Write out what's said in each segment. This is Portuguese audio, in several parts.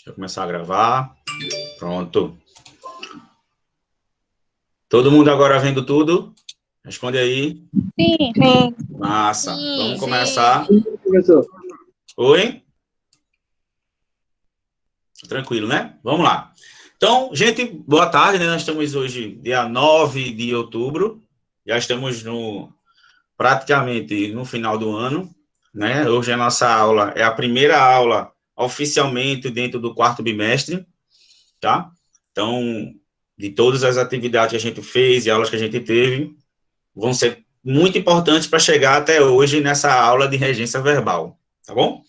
Deixa eu começar a gravar. Pronto. Todo mundo agora vendo tudo? Responde aí. Sim. Massa. Sim, Vamos sim. começar. Professor. Oi? Tranquilo, né? Vamos lá. Então, gente, boa tarde, né? Nós estamos hoje, dia 9 de outubro. Já estamos praticamente no final do ano, né? Hoje a nossa aula é a primeira aula oficialmente dentro do quarto bimestre, tá? Então, de todas as atividades que a gente fez e aulas que a gente teve, vão ser muito importantes para chegar até hoje nessa aula de regência verbal, tá bom?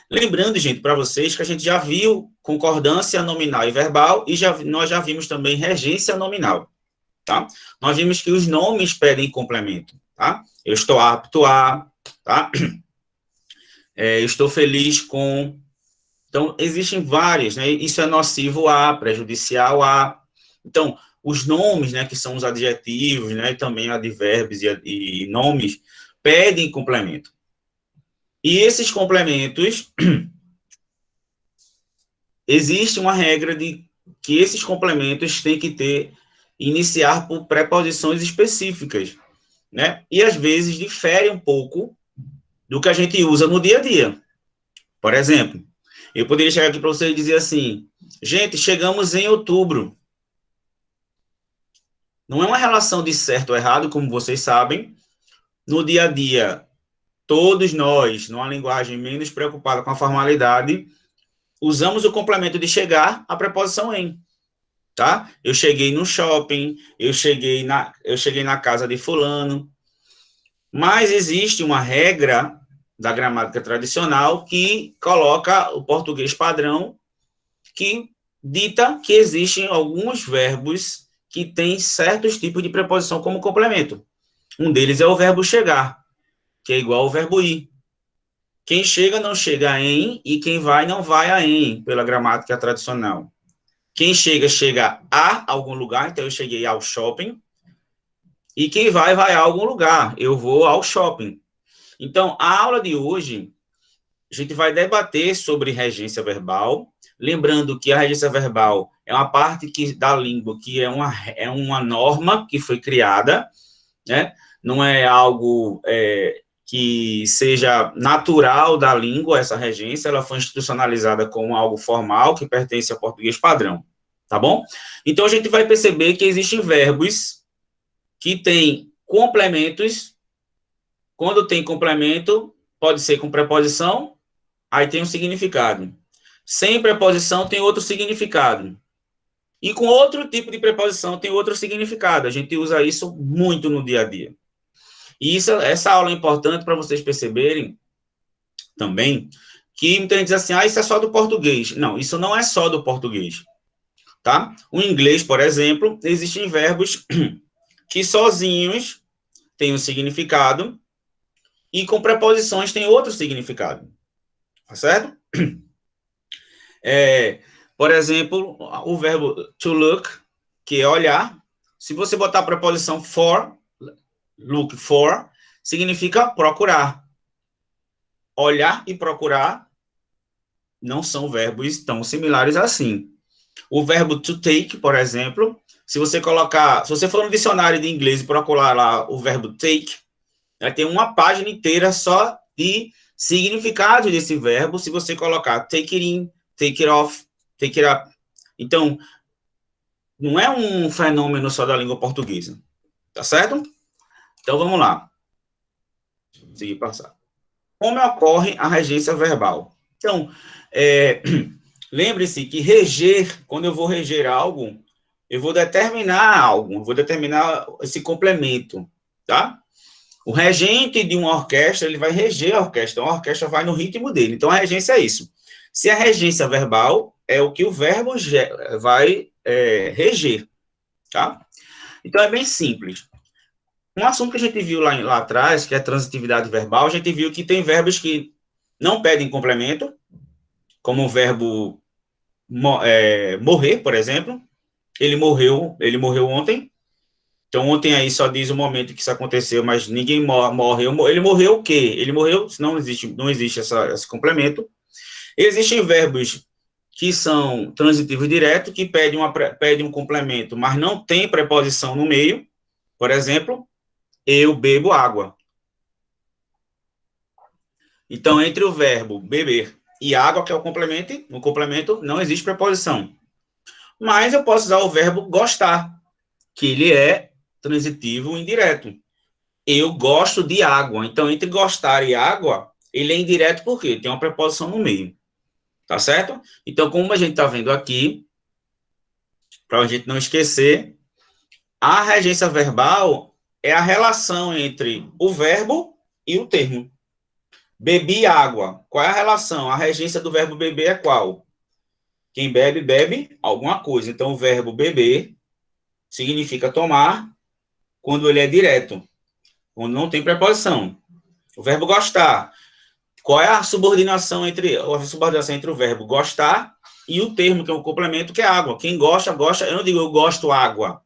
Lembrando, gente, para vocês que a gente já viu concordância nominal e verbal e nós já vimos também regência nominal, tá? Nós vimos que os nomes pedem complemento, tá? Eu estou apto a, tá? Eu estou feliz com. Então, existem várias, né? Isso é nocivo a, prejudicial a. Então, os nomes, né, que são os adjetivos, né, e também advérbios e nomes, pedem complemento. E esses complementos, existe uma regra de que esses complementos têm que iniciar por preposições específicas, né? E às vezes difere um pouco do que a gente usa no dia a dia. Por exemplo, eu poderia chegar aqui para você e dizer assim: gente, chegamos em outubro. Não é uma relação de certo ou errado, como vocês sabem. No dia a dia, todos nós, numa linguagem menos preocupada com a formalidade, usamos o complemento de chegar, a preposição em. Tá? Eu cheguei no shopping, eu cheguei na casa de fulano. Mas existe uma regra da gramática tradicional que coloca o português padrão, que dita que existem alguns verbos que têm certos tipos de preposição como complemento. Um deles é o verbo chegar, que é igual ao verbo ir. Quem chega não chega em, e quem vai não vai a em, pela gramática tradicional. Quem chega, chega a algum lugar, então eu cheguei ao shopping, e quem vai, vai a algum lugar, eu vou ao shopping. Então, a aula de hoje, a gente vai debater sobre regência verbal, lembrando que a regência verbal é uma parte da língua que é uma norma que foi criada, né? Não é algo que seja natural da língua, essa regência, ela foi institucionalizada como algo formal que pertence ao português padrão, tá bom? Então, a gente vai perceber que existem verbos que têm complementos. Quando tem complemento, pode ser com preposição, aí tem um significado. Sem preposição tem outro significado. E com outro tipo de preposição tem outro significado. A gente usa isso muito no dia a dia. E essa aula é importante para vocês perceberem também que muita gente diz assim, isso é só do português. Não, isso não é só do português. Tá? O inglês, por exemplo, existem verbos que sozinhos têm um significado e com preposições têm outro significado. Tá certo? Por exemplo, o verbo to look, que é olhar, se você botar a preposição for, look for, significa procurar. Olhar e procurar não são verbos tão similares assim. O verbo to take, por exemplo, se você for no dicionário de inglês e procurar lá o verbo take, vai ter uma página inteira só de significado desse verbo, se você colocar take it in, take it off, take it up. Então, não é um fenômeno só da língua portuguesa, tá certo? Então, vamos lá. Seguir passar. Como ocorre a regência verbal? Então, lembre-se que reger, quando eu vou reger algo, eu vou determinar algo, eu vou determinar esse complemento, tá? O regente de uma orquestra, ele vai reger a orquestra, então a orquestra vai no ritmo dele. Então, a regência é isso. Se a regência verbal é o que o verbo vai reger, tá? Então, é bem simples. Um assunto que a gente viu lá atrás, que é a transitividade verbal, a gente viu que tem verbos que não pedem complemento, como o verbo morrer, por exemplo. Ele morreu ontem. Então, ontem aí só diz o momento que isso aconteceu, mas ninguém morreu. Ele morreu o quê? Ele morreu, não existe esse complemento. Existem verbos que são transitivos diretos, que pedem um complemento, mas não tem preposição no meio. Por exemplo, eu bebo água. Então, entre o verbo beber e água, que é o complemento, no complemento não existe preposição. Mas eu posso usar o verbo gostar, que ele é transitivo indireto. Eu gosto de água. Então, entre gostar e água, ele é indireto porque tem uma preposição no meio. Tá certo? Então, como a gente está vendo aqui, para a gente não esquecer, a regência verbal é a relação entre o verbo e o termo. Bebi água. Qual é a relação? A regência do verbo beber é qual? Quem bebe, bebe alguma coisa. Então, o verbo beber significa tomar quando ele é direto, quando não tem preposição. O verbo gostar. Qual é a subordinação entre o verbo gostar e o termo, que é um complemento, que é água? Quem gosta, gosta. Eu não digo eu gosto água.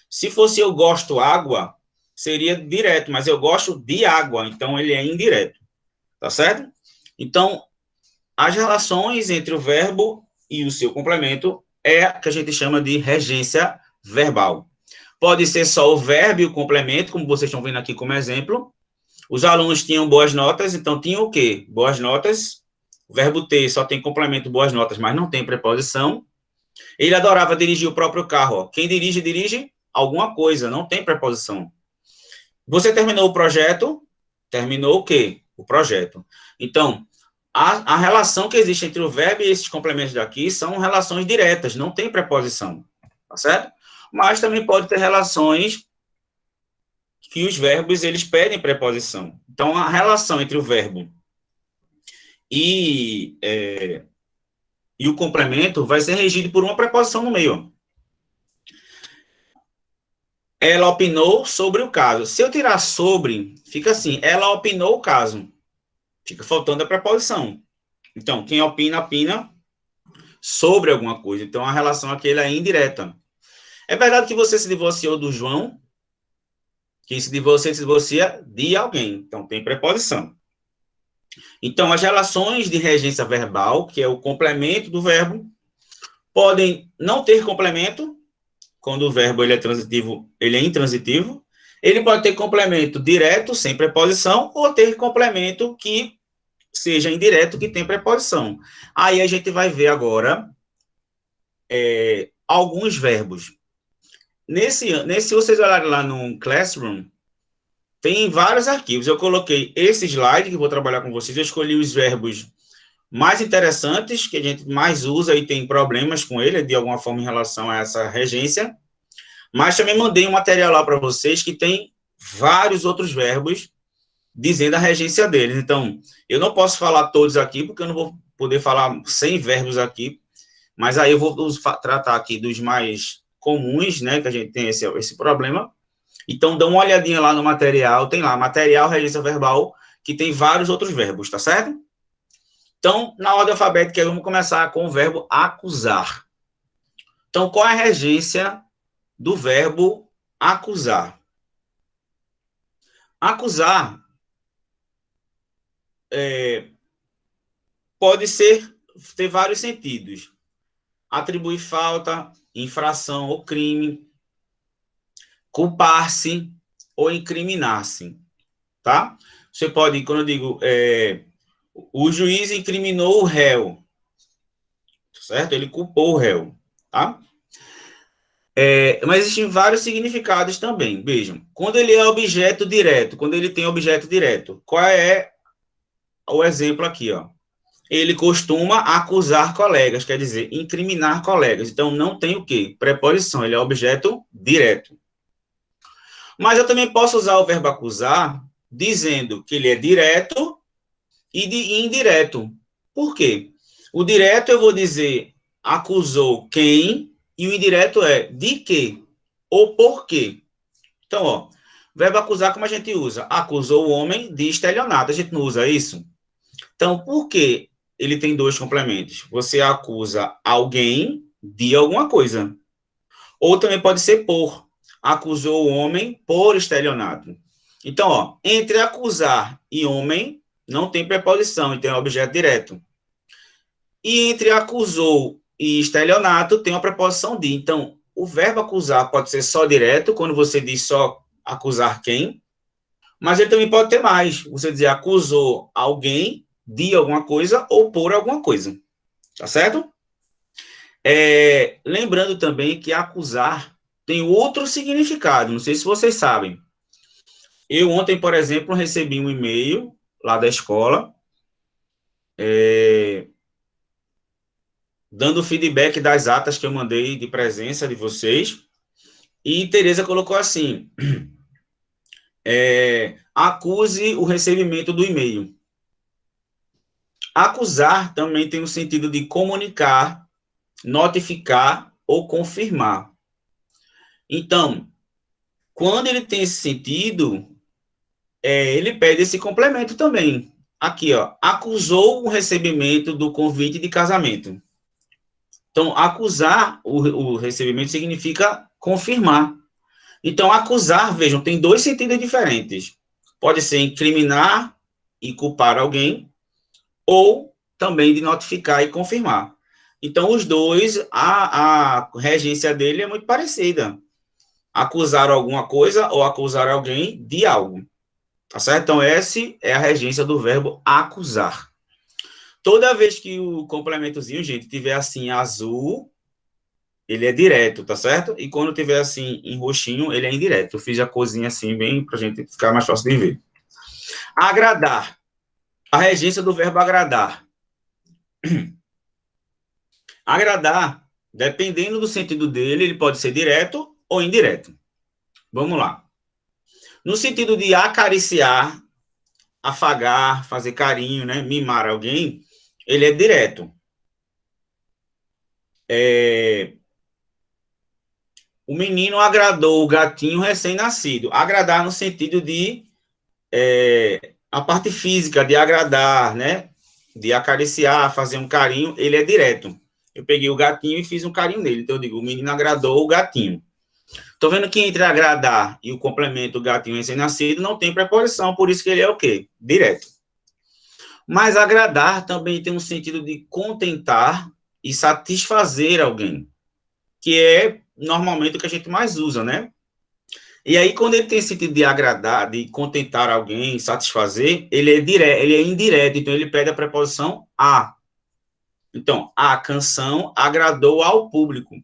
Se fosse eu gosto água, seria direto, mas eu gosto de água, então ele é indireto. Tá certo? Então, as relações entre o verbo e o seu complemento é o que a gente chama de regência verbal. Pode ser só o verbo e o complemento, como vocês estão vendo aqui como exemplo. Os alunos tinham boas notas, então tinham o quê? Boas notas. O verbo ter só tem complemento boas notas, mas não tem preposição. Ele adorava dirigir o próprio carro. Ó. Quem dirige, dirige alguma coisa, não tem preposição. Você terminou o projeto? Terminou o quê? O projeto. Então, a relação que existe entre o verbo e esses complementos daqui são relações diretas, não tem preposição, tá certo? Mas também pode ter relações que os verbos, eles pedem preposição. Então, a relação entre o verbo e, e o complemento vai ser regido por uma preposição no meio. Ela opinou sobre o caso. Se eu tirar sobre, fica assim, ela opinou o caso. Fica faltando a preposição. Então, quem opina, opina sobre alguma coisa. Então, a relação aqui é indireta. É verdade que você se divorciou do João? Quem se divorcia de alguém. Então, tem preposição. Então, as relações de regência verbal, que é o complemento do verbo, podem não ter complemento, quando o verbo ele é transitivo, ele é intransitivo. Ele pode ter complemento direto, sem preposição, ou ter complemento que seja indireto, que tem preposição. Aí a gente vai ver agora alguns verbos. Se vocês olharem lá no Classroom, tem vários arquivos. Eu coloquei esse slide, que vou trabalhar com vocês. Eu escolhi os verbos mais interessantes, que a gente mais usa e tem problemas com ele, de alguma forma, em relação a essa regência. Mas também mandei um material lá para vocês que tem vários outros verbos dizendo a regência deles. Então, eu não posso falar todos aqui, porque eu não vou poder falar 100 verbos aqui, mas aí eu vou tratar aqui dos mais comuns, né, que a gente tem esse problema. Então, dá uma olhadinha lá no material, tem lá, material, regência verbal, que tem vários outros verbos, tá certo? Então, na ordem alfabética, vamos começar com o verbo acusar. Então, qual é a regência do verbo acusar? Acusar pode ter vários sentidos. Atribuir falta, infração ou crime, culpar-se ou incriminar-se, tá? Você pode, quando eu digo, o juiz incriminou o réu, certo? Ele culpou o réu, tá? Mas existem vários significados também, vejam. Quando ele é objeto direto, quando ele tem objeto direto, qual é o exemplo aqui, ó? Ele costuma acusar colegas, quer dizer, incriminar colegas. Então, não tem o quê? Preposição, ele é objeto direto. Mas eu também posso usar o verbo acusar dizendo que ele é direto e de indireto. Por quê? O direto eu vou dizer acusou quem e o indireto é de quê ou por quê. Então, ó, verbo acusar como a gente usa? Acusou o homem de estelionato. A gente não usa isso? Então, por que ele tem dois complementos? Você acusa alguém de alguma coisa. Ou também pode ser por. Acusou o homem por estelionato. Então, ó, entre acusar e homem, não tem preposição, então é objeto direto. E entre acusou e estelionato tem uma preposição de. Então, o verbo acusar pode ser só direto, quando você diz só acusar quem, mas ele também pode ter mais. Você dizer acusou alguém de alguma coisa ou por alguma coisa. Tá certo? Lembrando também que acusar tem outro significado. Não sei se vocês sabem. Eu ontem, por exemplo, recebi um e-mail lá da escola, dando feedback das atas que eu mandei de presença de vocês. E Tereza colocou assim: acuse o recebimento do e-mail. Acusar também tem o sentido de comunicar, notificar ou confirmar. Então, quando ele tem esse sentido, ele pede esse complemento também. Aqui, ó, acusou o recebimento do convite de casamento. Então, acusar o recebimento significa confirmar. Então, acusar, vejam, tem dois sentidos diferentes. Pode ser incriminar e culpar alguém, ou também de notificar e confirmar. Então, os dois, a regência dele é muito parecida. Acusar alguma coisa ou acusar alguém de algo. Tá certo? Então, essa é a regência do verbo acusar. Toda vez que o complementozinho, gente, tiver assim azul, ele é direto, tá certo? E quando tiver assim em roxinho, ele é indireto. Eu fiz a cozinha assim, bem pra gente ficar mais fácil de ver. Agradar. A regência do verbo agradar. Agradar, dependendo do sentido dele, ele pode ser direto ou indireto. Vamos lá. No sentido de acariciar, afagar, fazer carinho, né, mimar alguém, ele é direto. O menino agradou o gatinho recém-nascido. Agradar no sentido de a parte física, de agradar, né? De acariciar, fazer um carinho, ele é direto. Eu peguei o gatinho e fiz um carinho nele. Então, eu digo, o menino agradou o gatinho. Estou vendo que entre agradar e o complemento gatinho recém-nascido não tem preposição, por isso que ele é o quê? Direto. Mas agradar também tem um sentido de contentar e satisfazer alguém, que é normalmente o que a gente mais usa, né? E aí, quando ele tem sentido de agradar, de contentar alguém, satisfazer, ele é direto, ele é indireto, então ele pede a preposição a. Então, a canção agradou ao público.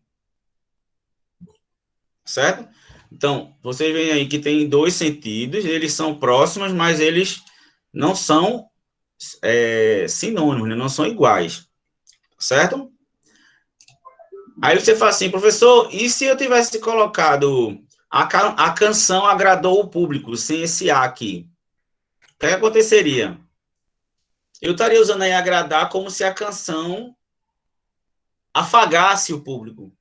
Certo? Então, vocês veem aí que tem dois sentidos, eles são próximos, mas eles não são sinônimos, né? Não são iguais. Certo? Aí você fala assim, professor, e se eu tivesse colocado a canção agradou o público, sem esse A aqui? O que aconteceria? Eu estaria usando aí agradar como se a canção afagasse o público,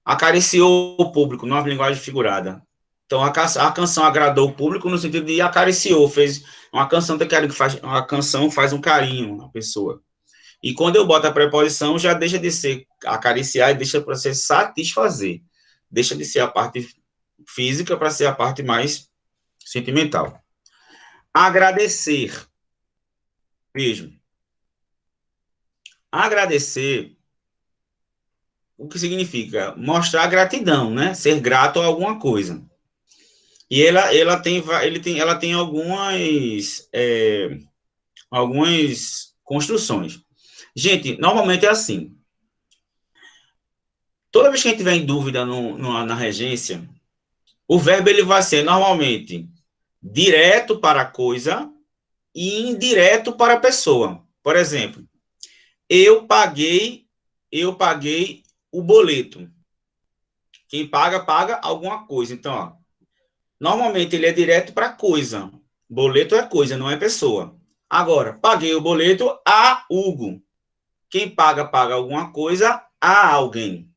acariciou o público, numa linguagem figurada. Então, a canção agradou o público no sentido de acariciou, fez uma canção uma canção faz um carinho na pessoa. E quando eu boto a preposição, já deixa de ser acariciar e deixa para ser satisfazer. Deixa de ser a parte física para ser a parte mais sentimental. Agradecer. Veja. Agradecer, o que significa? Mostrar gratidão, né? Ser grato a alguma coisa. E ela tem algumas construções. Gente, normalmente é assim. Toda vez que a gente tiver em dúvida na regência, o verbo ele vai ser normalmente direto para a coisa e indireto para a pessoa. Por exemplo, eu paguei o boleto. Quem paga, paga alguma coisa. Então, ó, normalmente ele é direto para coisa. Boleto é coisa, não é pessoa. Agora, paguei o boleto a Hugo. Quem paga, paga alguma coisa a alguém.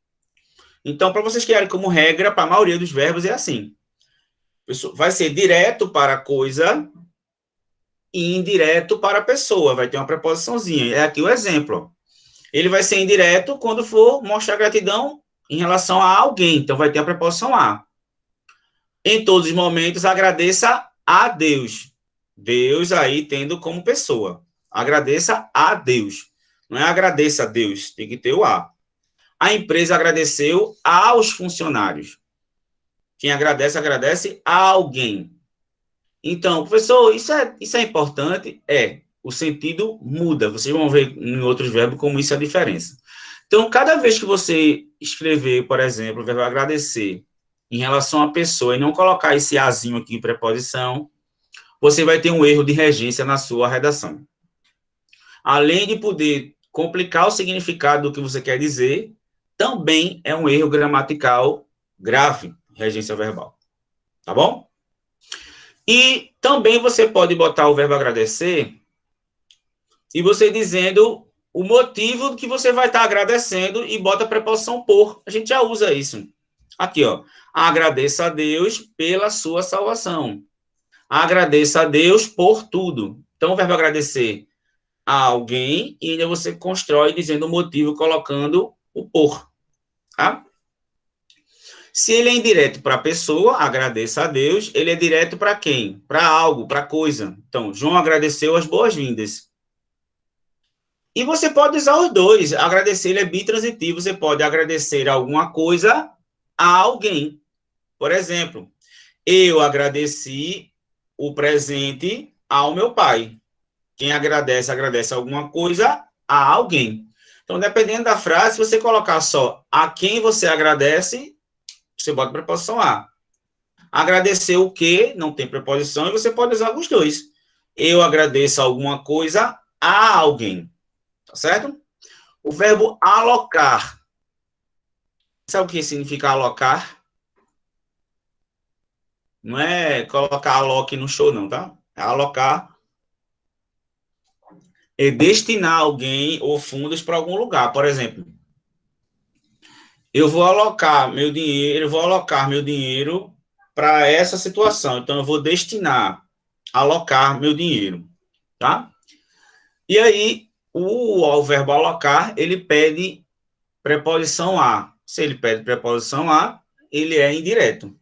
Então, para vocês querem como regra, para a maioria dos verbos é assim. Vai ser direto para a coisa e indireto para a pessoa. Vai ter uma preposiçãozinha. É aqui o exemplo. Ele vai ser indireto quando for mostrar gratidão em relação a alguém. Então, vai ter a preposição a. Em todos os momentos, agradeça a Deus. Deus aí tendo como pessoa. Agradeça a Deus. Não é agradeça a Deus, tem que ter o A. A empresa agradeceu aos funcionários. Quem agradece, agradece a alguém. Então, professor, isso é importante? É. O sentido muda. Vocês vão ver em outros verbos como isso é a diferença. Então, cada vez que você escrever, por exemplo, o verbo agradecer em relação à pessoa e não colocar esse azinho aqui em preposição, você vai ter um erro de regência na sua redação. Além de poder complicar o significado do que você quer dizer, também é um erro gramatical grave, regência verbal. Tá bom? E também você pode botar o verbo agradecer e você dizendo o motivo que você vai estar agradecendo e bota a preposição por. A gente já usa isso. Aqui, ó. Agradeça a Deus pela sua salvação. Agradeça a Deus por tudo. Então, o verbo agradecer a alguém e ainda você constrói dizendo o motivo, colocando o por. Tá? Se ele é indireto para a pessoa, agradeça a Deus. Ele é direto para quem? Para algo, para coisa. Então, João agradeceu as boas-vindas. E você pode usar os dois. Agradecer, ele é bitransitivo. Você pode agradecer alguma coisa a alguém. Por exemplo, eu agradeci o presente ao meu pai. Quem agradece, agradece alguma coisa a alguém. Então, dependendo da frase, se você colocar só a quem você agradece, você bota preposição a. Agradecer o quê? Não tem preposição e você pode usar os dois. Eu agradeço alguma coisa a alguém. Tá certo? O verbo alocar. Sabe o que significa alocar? Não é colocar aloque no show, não, tá? É alocar é destinar alguém ou fundos para algum lugar. Por exemplo, eu vou alocar meu dinheiro para essa situação. Então, eu vou destinar, alocar meu dinheiro, tá? E aí, o verbo alocar, ele pede preposição a. Se ele pede preposição a, ele é indireto.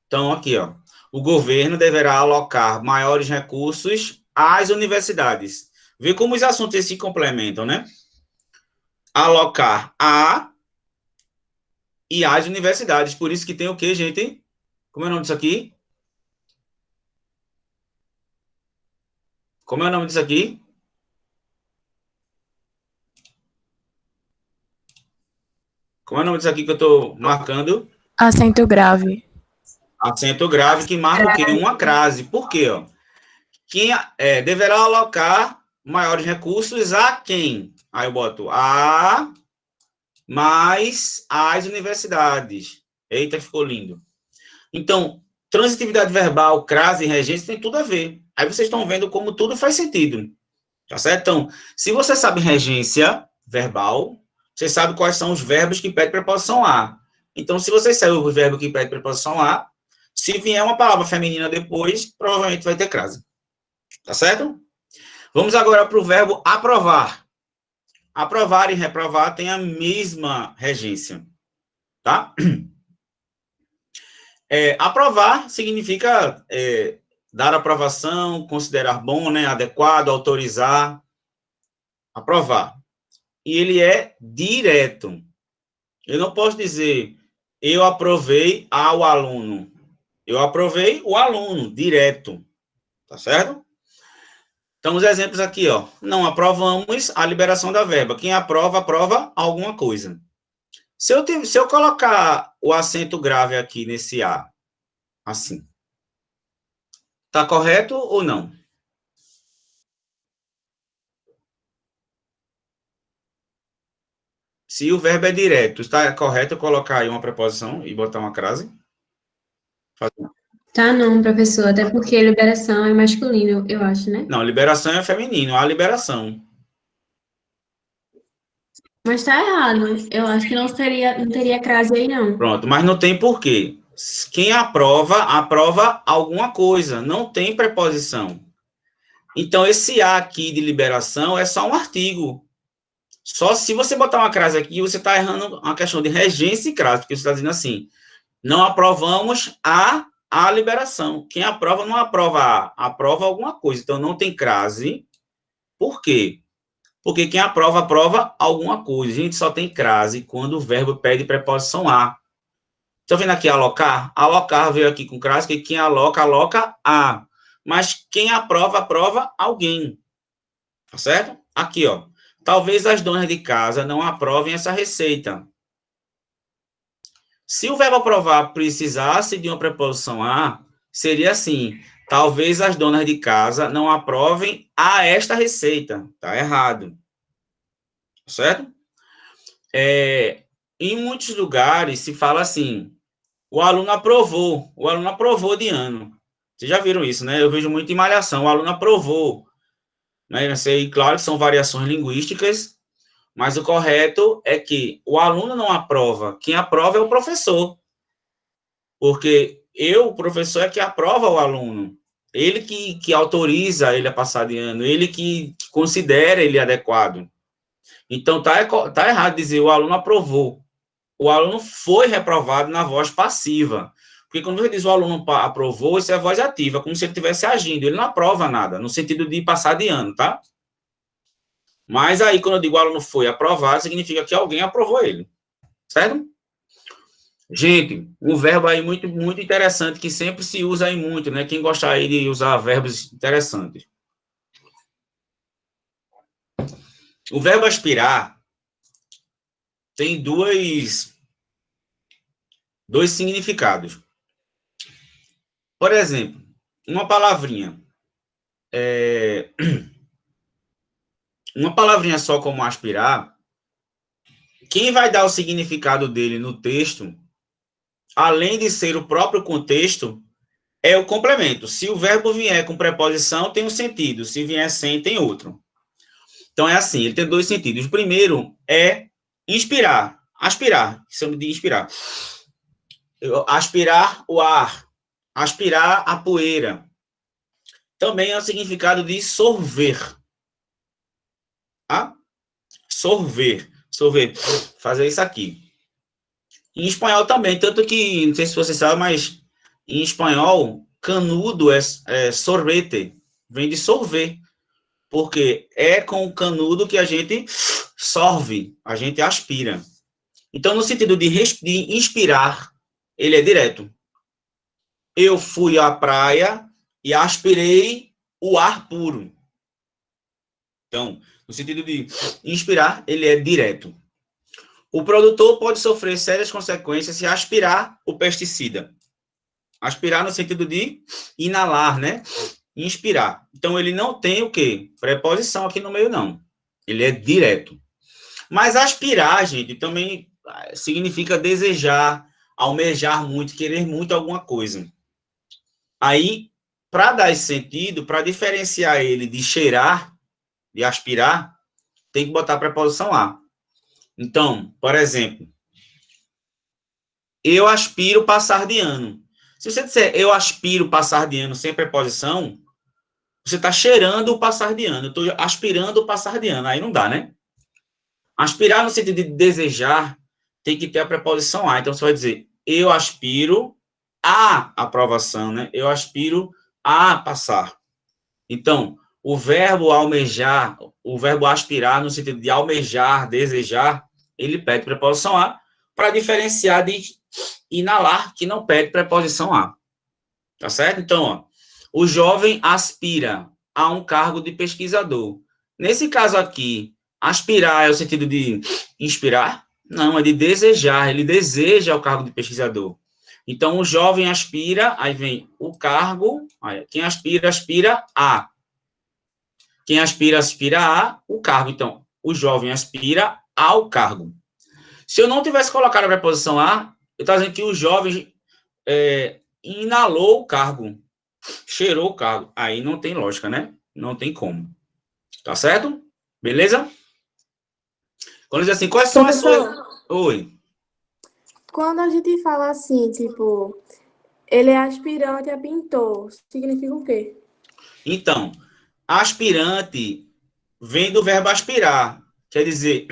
Então, aqui, ó. O governo deverá alocar maiores recursos às universidades. Vê como os assuntos se complementam, né? Alocar a e às universidades. Por isso que tem o quê, gente? Como é o nome disso aqui? Como é o nome disso aqui? Como é o nome disso aqui que eu estou marcando? Acento grave. Acento grave que marca o quê? Uma crase. Por quê? Ó? Quem deverá alocar maiores recursos a quem? Aí eu boto a mais as universidades. Eita, ficou lindo. Então, transitividade verbal, crase e regência tem tudo a ver. Aí vocês estão vendo como tudo faz sentido. Tá certo? Então, se você sabe regência verbal, você sabe quais são os verbos que pedem preposição a. Então, se você sabe o verbo que pede preposição a, se vier uma palavra feminina depois, provavelmente vai ter crase. Tá certo? Vamos agora para o verbo aprovar. Aprovar e reprovar têm a mesma regência. Tá? Aprovar significa dar aprovação, considerar bom, né, adequado, autorizar. Aprovar. E ele é direto. Eu não posso dizer eu aprovei ao aluno. Eu aprovei o aluno, direto. Tá certo? Então, os exemplos aqui, ó. Não aprovamos a liberação da verba. Quem aprova, aprova alguma coisa. Se eu colocar o acento grave aqui nesse A, assim, tá correto ou não? Se o verbo é direto, está correto eu colocar aí uma preposição e botar uma crase? Tá não, professor, até porque liberação é masculino, eu acho, né? Não, liberação é feminino, a liberação. Mas tá errado. Eu acho que não teria crase aí, não. Pronto, mas não tem porquê. Quem aprova, aprova alguma coisa, não tem preposição. Então, esse A aqui de liberação é só um artigo. Só se você botar uma crase aqui, você está errando uma questão de regência e crase, porque você está dizendo assim, não aprovamos a liberação. Quem aprova não aprova a, aprova alguma coisa. Então, não tem crase. Por quê? Porque quem aprova alguma coisa. A gente só tem crase quando o verbo pede preposição a. Estão vendo aqui alocar? Alocar veio aqui com crase, que quem aloca, aloca a. Mas quem aprova alguém. Tá certo? Aqui, ó. Talvez as donas de casa não aprovem essa receita. Se o verbo aprovar precisasse de uma preposição a, seria assim: talvez as donas de casa não aprovem a esta receita. Tá errado. Certo? Em muitos lugares se fala assim: o aluno aprovou de ano. Vocês já viram isso, né? Eu vejo muito em Malhação, o aluno aprovou. Né? Eu sei, claro que são variações linguísticas, mas o correto é que o aluno não aprova. Quem aprova é o professor. Porque o professor, é que aprova o aluno. Ele que autoriza ele a passar de ano, ele que considera ele adequado. Então, tá errado dizer o aluno aprovou. O aluno foi reprovado na voz passiva. Porque quando você diz o aluno aprovou, isso é voz ativa, como se ele estivesse agindo. Ele não aprova nada, no sentido de passar de ano, tá? Mas aí, quando eu digo o aluno foi aprovado, significa que alguém aprovou ele. Certo? Gente, um verbo aí muito, muito interessante, que sempre se usa aí muito, né? Quem gosta aí de usar verbos interessantes. O verbo aspirar tem dois significados. Por exemplo, uma palavrinha. Uma palavrinha só como aspirar, quem vai dar o significado dele no texto, além de ser o próprio contexto, é o complemento. Se o verbo vier com preposição, tem um sentido. Se vier sem, tem outro. Então, é assim, ele tem dois sentidos. O primeiro é inspirar. Aspirar, chama de inspirar. Aspirar o ar. Aspirar a poeira. Também é o significado de sorver. Tá? Sorver. Fazer isso aqui. Em espanhol também, tanto que, não sei se você sabe, mas em espanhol, canudo é sorvete. Vem de sorver. Porque é com o canudo que a gente sorve, a gente aspira. Então, no sentido de inspirar, ele é direto. Eu fui à praia e aspirei o ar puro. Então, no sentido de inspirar, ele é direto. O produtor pode sofrer sérias consequências se aspirar o pesticida. Aspirar no sentido de inalar, né? Inspirar. Então, ele não tem o quê? Preposição aqui no meio, não. Ele é direto. Mas aspirar, gente, também significa desejar, almejar muito, querer muito alguma coisa. Aí, para dar esse sentido, para diferenciar ele de cheirar, de aspirar, tem que botar a preposição a. Então, por exemplo, eu aspiro passar de ano. Se você disser eu aspiro passar de ano sem preposição, você está cheirando o passar de ano. Eu estou aspirando o passar de ano. Aí não dá, né? Aspirar no sentido de desejar tem que ter a preposição a. Então, você vai dizer eu aspiro a aprovação, né? Eu aspiro a passar. Então, o verbo almejar, o verbo aspirar no sentido de almejar, desejar, ele pede preposição a para diferenciar de inalar, que não pede preposição a. Tá certo? Então, ó, o jovem aspira a um cargo de pesquisador. Nesse caso aqui, aspirar é o sentido de inspirar? Não, é de desejar. Ele deseja o cargo de pesquisador. Então, o jovem aspira, aí vem o cargo, aí, quem aspira, aspira a. Quem aspira, aspira a o cargo. Então, o jovem aspira ao cargo. Se eu não tivesse colocado a preposição a, eu estou dizendo que o jovem inalou o cargo, cheirou o cargo. Aí não tem lógica, né? Não tem como. Tá certo? Beleza? Quando diz assim, quais são as suas... Oi. Quando a gente fala assim, tipo, ele é aspirante a pintor, significa o quê? Então, aspirante vem do verbo aspirar. Quer dizer,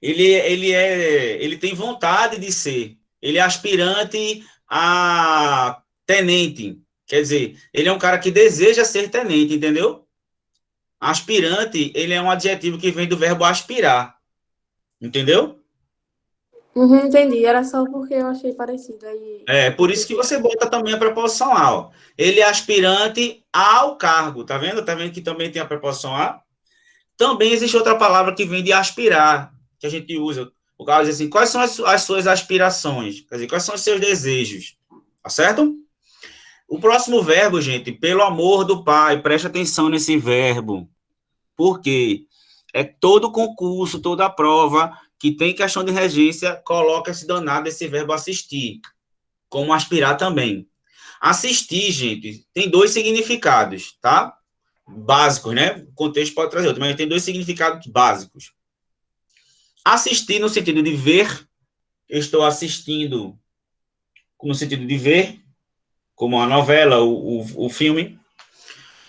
ele tem vontade de ser. Ele é aspirante a tenente. Quer dizer, ele é um cara que deseja ser tenente, entendeu? Aspirante, ele é um adjetivo que vem do verbo aspirar. Entendeu? Uhum, entendi. Era só porque eu achei parecido. Aí eu Por isso que pensei você assim. bota também a preposição a. Ó. Ele é aspirante ao cargo. Tá vendo? Tá vendo que também tem a preposição a? Também existe outra palavra que vem de aspirar, que a gente usa. O cara diz assim, quais são as suas aspirações? Quer dizer, quais são os seus desejos? Tá certo? O próximo verbo, gente, pelo amor do Pai, preste atenção nesse verbo. Por quê? É todo concurso, toda prova que tem questão de regência, coloca esse danado, esse verbo assistir, como aspirar também. Assistir, gente, tem dois significados, tá? Básicos, né? O contexto pode trazer outro, mas tem dois significados básicos. Assistir no sentido de ver, eu estou assistindo no sentido de ver, como a novela, o filme.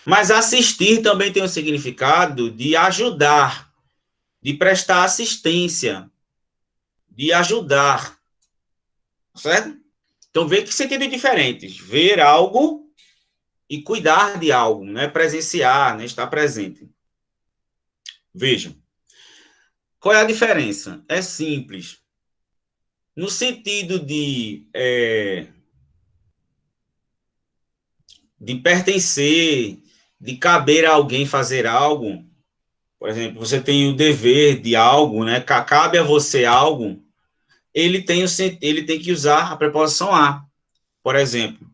Mas assistir também tem o significado de ajudar, de prestar assistência, de ajudar, certo? Então, vê que sentido diferentes. Ver algo e cuidar de algo, né? Presenciar, né? Estar presente. Vejam. Qual é a diferença? É simples. No sentido de pertencer, de caber a alguém fazer algo, por exemplo, você tem o dever de algo, né? Cabe a você algo, ele tem que usar a preposição a. Por exemplo,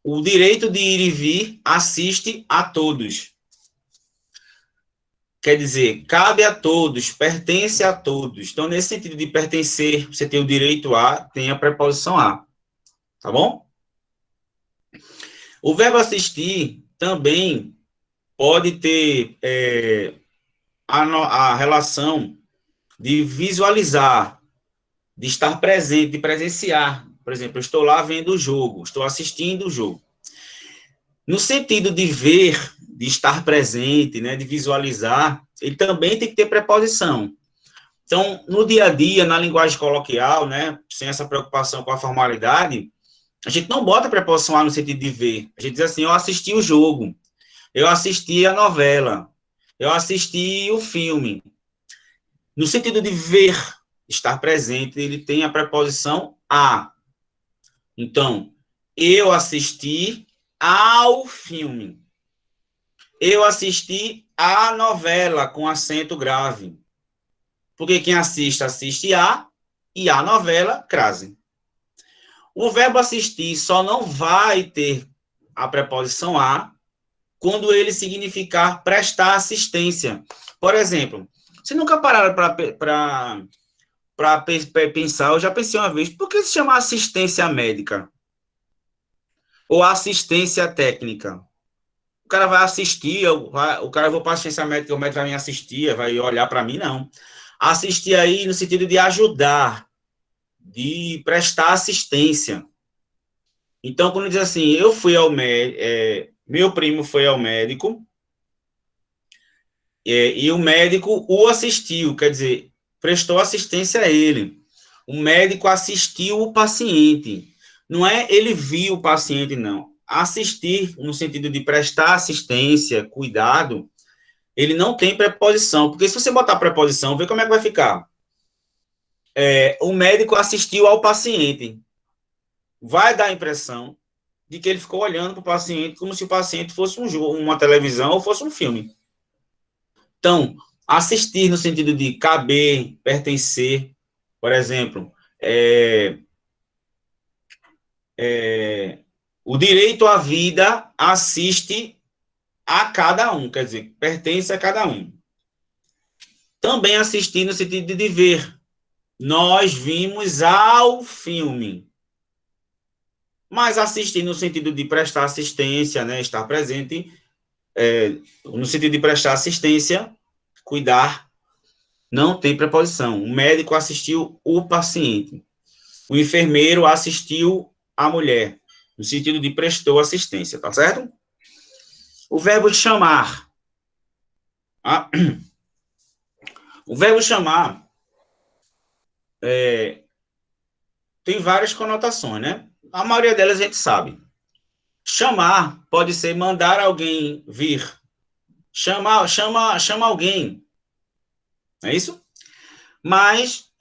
o direito de ir e vir assiste a todos. Quer dizer, cabe a todos, pertence a todos. Então, nesse sentido de pertencer, você tem o direito a, tem a preposição a. Tá bom? O verbo assistir também pode ter a relação de visualizar, de estar presente, de presenciar. Por exemplo, eu estou lá vendo o jogo, estou assistindo o jogo. No sentido de ver, de estar presente, né, de visualizar, ele também tem que ter preposição. Então, no dia a dia, na linguagem coloquial, né, sem essa preocupação com a formalidade, a gente não bota preposição a no sentido de ver. A gente diz assim, eu assisti o jogo, eu assisti a novela, eu assisti o filme. No sentido de ver, estar presente, ele tem a preposição a. Então, eu assisti ao filme. Eu assisti a novela com acento grave. Porque quem assiste, assiste a, e a novela, crase. O verbo assistir só não vai ter a preposição a quando ele significar prestar assistência. Por exemplo, você nunca pararam para pensar, eu já pensei uma vez, por que se chama assistência médica? Ou assistência técnica? O cara vai assistir, o cara vai para assistência médica, o médico vai me assistir, vai olhar para mim, não. Assistir aí no sentido de ajudar, de prestar assistência. Então, quando diz assim, eu fui ao médico, meu primo foi ao médico, e o médico o assistiu, quer dizer, prestou assistência a ele. O médico assistiu o paciente. Não é ele viu o paciente, não. Assistir, no sentido de prestar assistência, cuidado, ele não tem preposição. Porque se você botar preposição, vê como é que vai ficar. O médico assistiu ao paciente. Vai dar a impressão de que ele ficou olhando para o paciente como se o paciente fosse um jogo, uma televisão ou fosse um filme. Então, assistir no sentido de caber, pertencer, por exemplo, o direito à vida assiste a cada um, quer dizer, pertence a cada um. Também assistir no sentido de ver. Nós vimos ao filme. Mas assistir no sentido de prestar assistência, né, estar presente, no sentido de prestar assistência, cuidar, não tem preposição. O médico assistiu o paciente. O enfermeiro assistiu a mulher, no sentido de prestou assistência, tá certo? O verbo chamar. O verbo chamar tem várias conotações, né? A maioria delas a gente sabe. Chamar pode ser mandar alguém vir. chama alguém. É isso? Mas,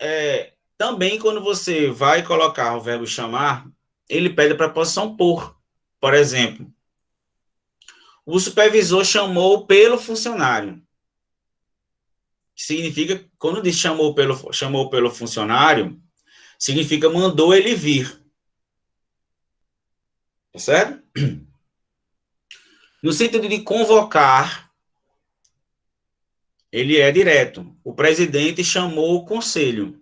também, quando você vai colocar o verbo chamar, ele pede a preposição por. Por exemplo, o supervisor chamou pelo funcionário. Significa, quando diz chamou pelo funcionário, significa mandou ele vir. Tá certo? No sentido de convocar, ele é direto. O presidente chamou o conselho,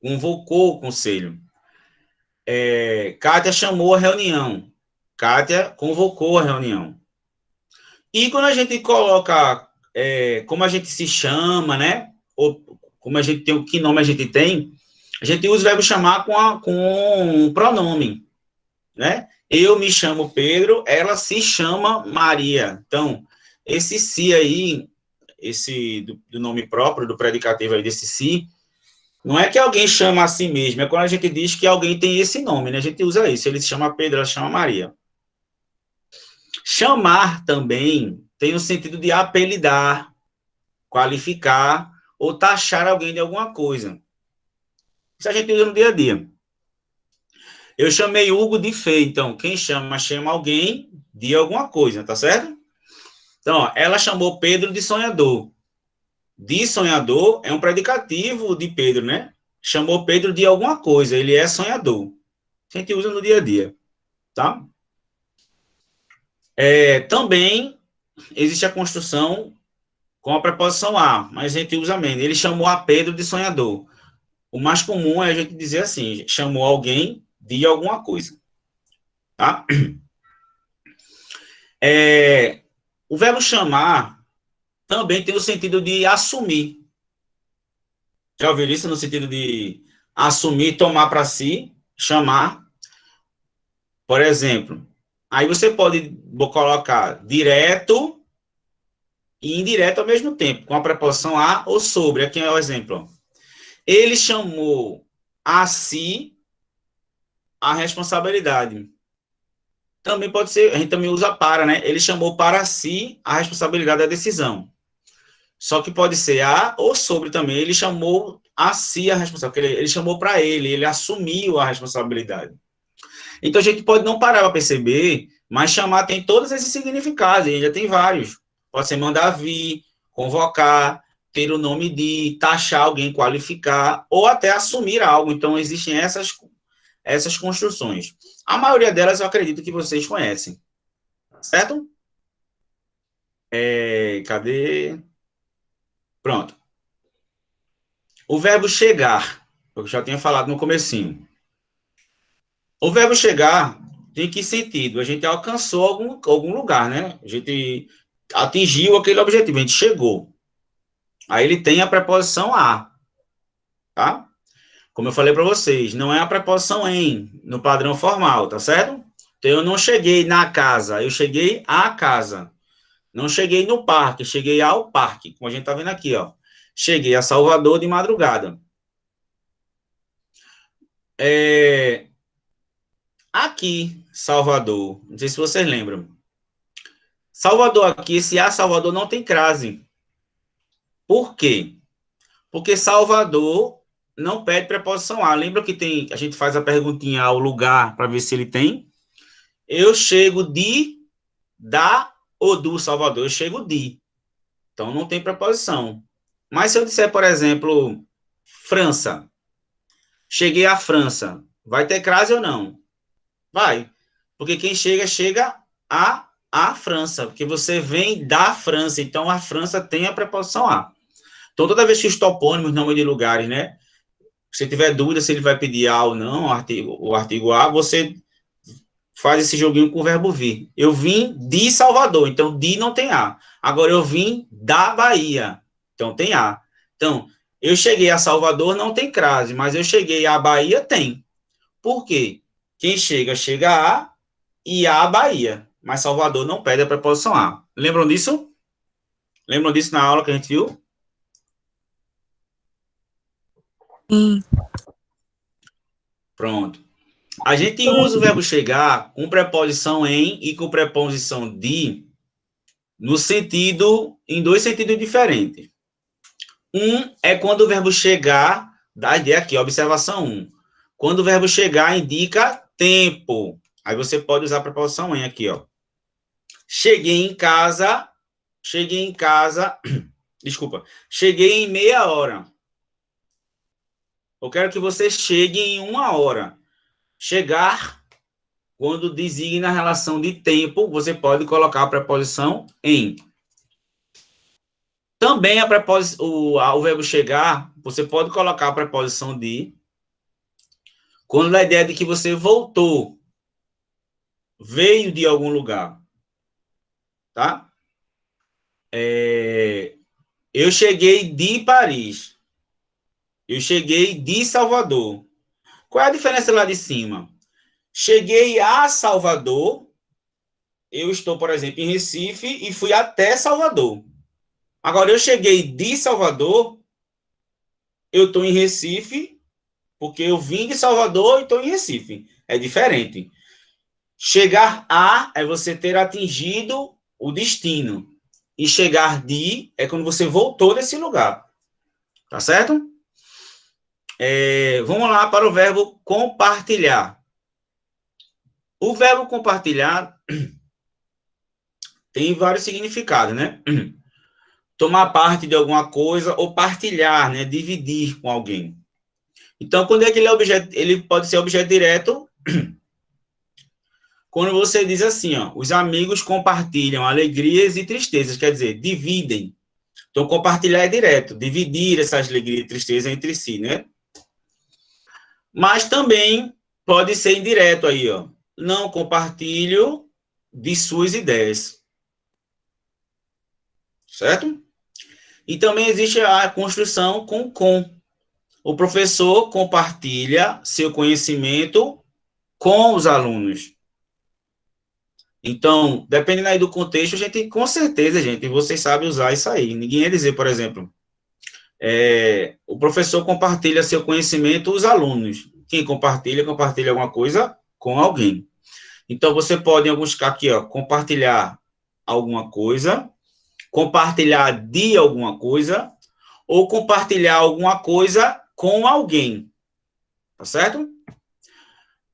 convocou o conselho. Kátia chamou a reunião. Kátia convocou a reunião. E quando a gente coloca como a gente se chama, né? Ou como a gente tem, o que nome a gente tem, a gente usa o verbo chamar com um pronome, né? Eu me chamo Pedro, ela se chama Maria. Então, esse se aí, esse do nome próprio, do predicativo aí desse se, não é que alguém chama a si mesmo, é quando a gente diz que alguém tem esse nome, né? A gente usa isso. Ele se chama Pedro, ela se chama Maria. Chamar também tem o sentido de apelidar, qualificar ou taxar alguém de alguma coisa. Isso a gente usa no dia a dia. Eu chamei Hugo de feio, então quem chama alguém de alguma coisa, tá certo? Então, ó, ela chamou Pedro de sonhador. De sonhador é um predicativo de Pedro, né? Chamou Pedro de alguma coisa, ele é sonhador. A gente usa no dia a dia, tá? Também existe a construção com a preposição a, mas a gente usa menos. Ele chamou a Pedro de sonhador. O mais comum é a gente dizer assim, chamou alguém de alguma coisa, tá? O verbo chamar também tem o sentido de assumir. Já ouviu isso no sentido de assumir, tomar para si, chamar? Por exemplo, aí você pode colocar direto e indireto ao mesmo tempo, com a preposição a ou sobre. Aqui é o exemplo. Ele chamou a si a responsabilidade. Também pode ser, a gente também usa para, né? Ele chamou para si a responsabilidade da decisão. Só que pode ser a ou sobre também. Ele chamou a si a responsabilidade. Ele chamou para ele assumiu a responsabilidade. Então a gente pode não parar para perceber, mas chamar tem todos esses significados, e já tem vários. Pode ser mandar vir, convocar, ter o nome de, taxar alguém, qualificar, ou até assumir algo. Então existem essas construções. A maioria delas eu acredito que vocês conhecem. Certo? Cadê? Pronto. O verbo chegar, eu já tinha falado no comecinho. O verbo chegar tem que sentido? A gente alcançou algum lugar, né? A gente atingiu aquele objetivo, a gente chegou. Aí ele tem a preposição a, tá? Como eu falei para vocês, não é a preposição em, no padrão formal, tá certo? Então, eu não cheguei na casa, eu cheguei à casa. Não cheguei no parque, cheguei ao parque, como a gente tá vendo aqui, ó. Cheguei a Salvador de madrugada. Aqui, Salvador, não sei se vocês lembram. Salvador aqui, esse a Salvador não tem crase. Por quê? Porque Salvador não pede preposição a. Lembra que a gente faz a perguntinha ao lugar para ver se ele tem? Eu chego da ou do Salvador, eu chego de. Então não tem preposição. Mas se eu disser, por exemplo, França, cheguei à França, vai ter crase ou não? Vai. Porque quem chega a França, porque você vem da França, então a França tem a preposição a. Então, toda vez que os topônimos, nome de lugares, né? Se tiver dúvida se ele vai pedir a ou não, o artigo a, você faz esse joguinho com o verbo vir. Eu vim de Salvador, então de não tem a. Agora, eu vim da Bahia, então tem a. Então, eu cheguei a Salvador, não tem crase, mas eu cheguei à Bahia, tem. Por quê? Quem chega a e a Bahia. Mas Salvador não pede a preposição a. Lembram disso? Lembram disso na aula que a gente viu? Sim. Pronto. A gente usa o verbo chegar com preposição em e com preposição de em dois sentidos diferentes. Um é quando o verbo chegar, dá a ideia aqui, observação 1. Quando o verbo chegar indica tempo. Aí você pode usar a preposição em aqui, ó. Cheguei em casa, desculpa, cheguei em meia hora. Eu quero que você chegue em 1 hora. Chegar, quando designa a relação de tempo, você pode colocar a preposição em. Também o verbo chegar, você pode colocar a preposição de, quando dá a ideia de que você voltou, veio de algum lugar, tá? Eu cheguei de Paris. Eu cheguei de Salvador. Qual é a diferença lá de cima? Cheguei a Salvador, eu estou, por exemplo, em Recife e fui até Salvador. Agora, eu cheguei de Salvador, eu estou em Recife, porque eu vim de Salvador e estou em Recife. É diferente. Chegar a é você ter atingido o destino. E chegar de é quando você voltou desse lugar. Tá certo? Vamos lá para o verbo compartilhar. O verbo compartilhar tem vários significados, né? Tomar parte de alguma coisa ou partilhar, né? Dividir com alguém. Então, quando é que ele pode ser objeto direto? Quando você diz assim, ó, os amigos compartilham alegrias e tristezas, quer dizer, dividem. Então, compartilhar é direto, dividir essas alegrias e tristezas entre si, né? Mas também pode ser indireto aí, ó. Não compartilho de suas ideias. Certo? E também existe a construção com. O professor compartilha seu conhecimento com os alunos. Então, dependendo aí do contexto, a gente, com certeza, gente, vocês sabem usar isso aí. Ninguém ia dizer, por exemplo, o professor compartilha seu conhecimento com os alunos. Quem compartilha alguma coisa com alguém. Então, você pode, em alguns casos aqui, ó, compartilhar alguma coisa, compartilhar de alguma coisa, ou compartilhar alguma coisa com alguém. Tá certo?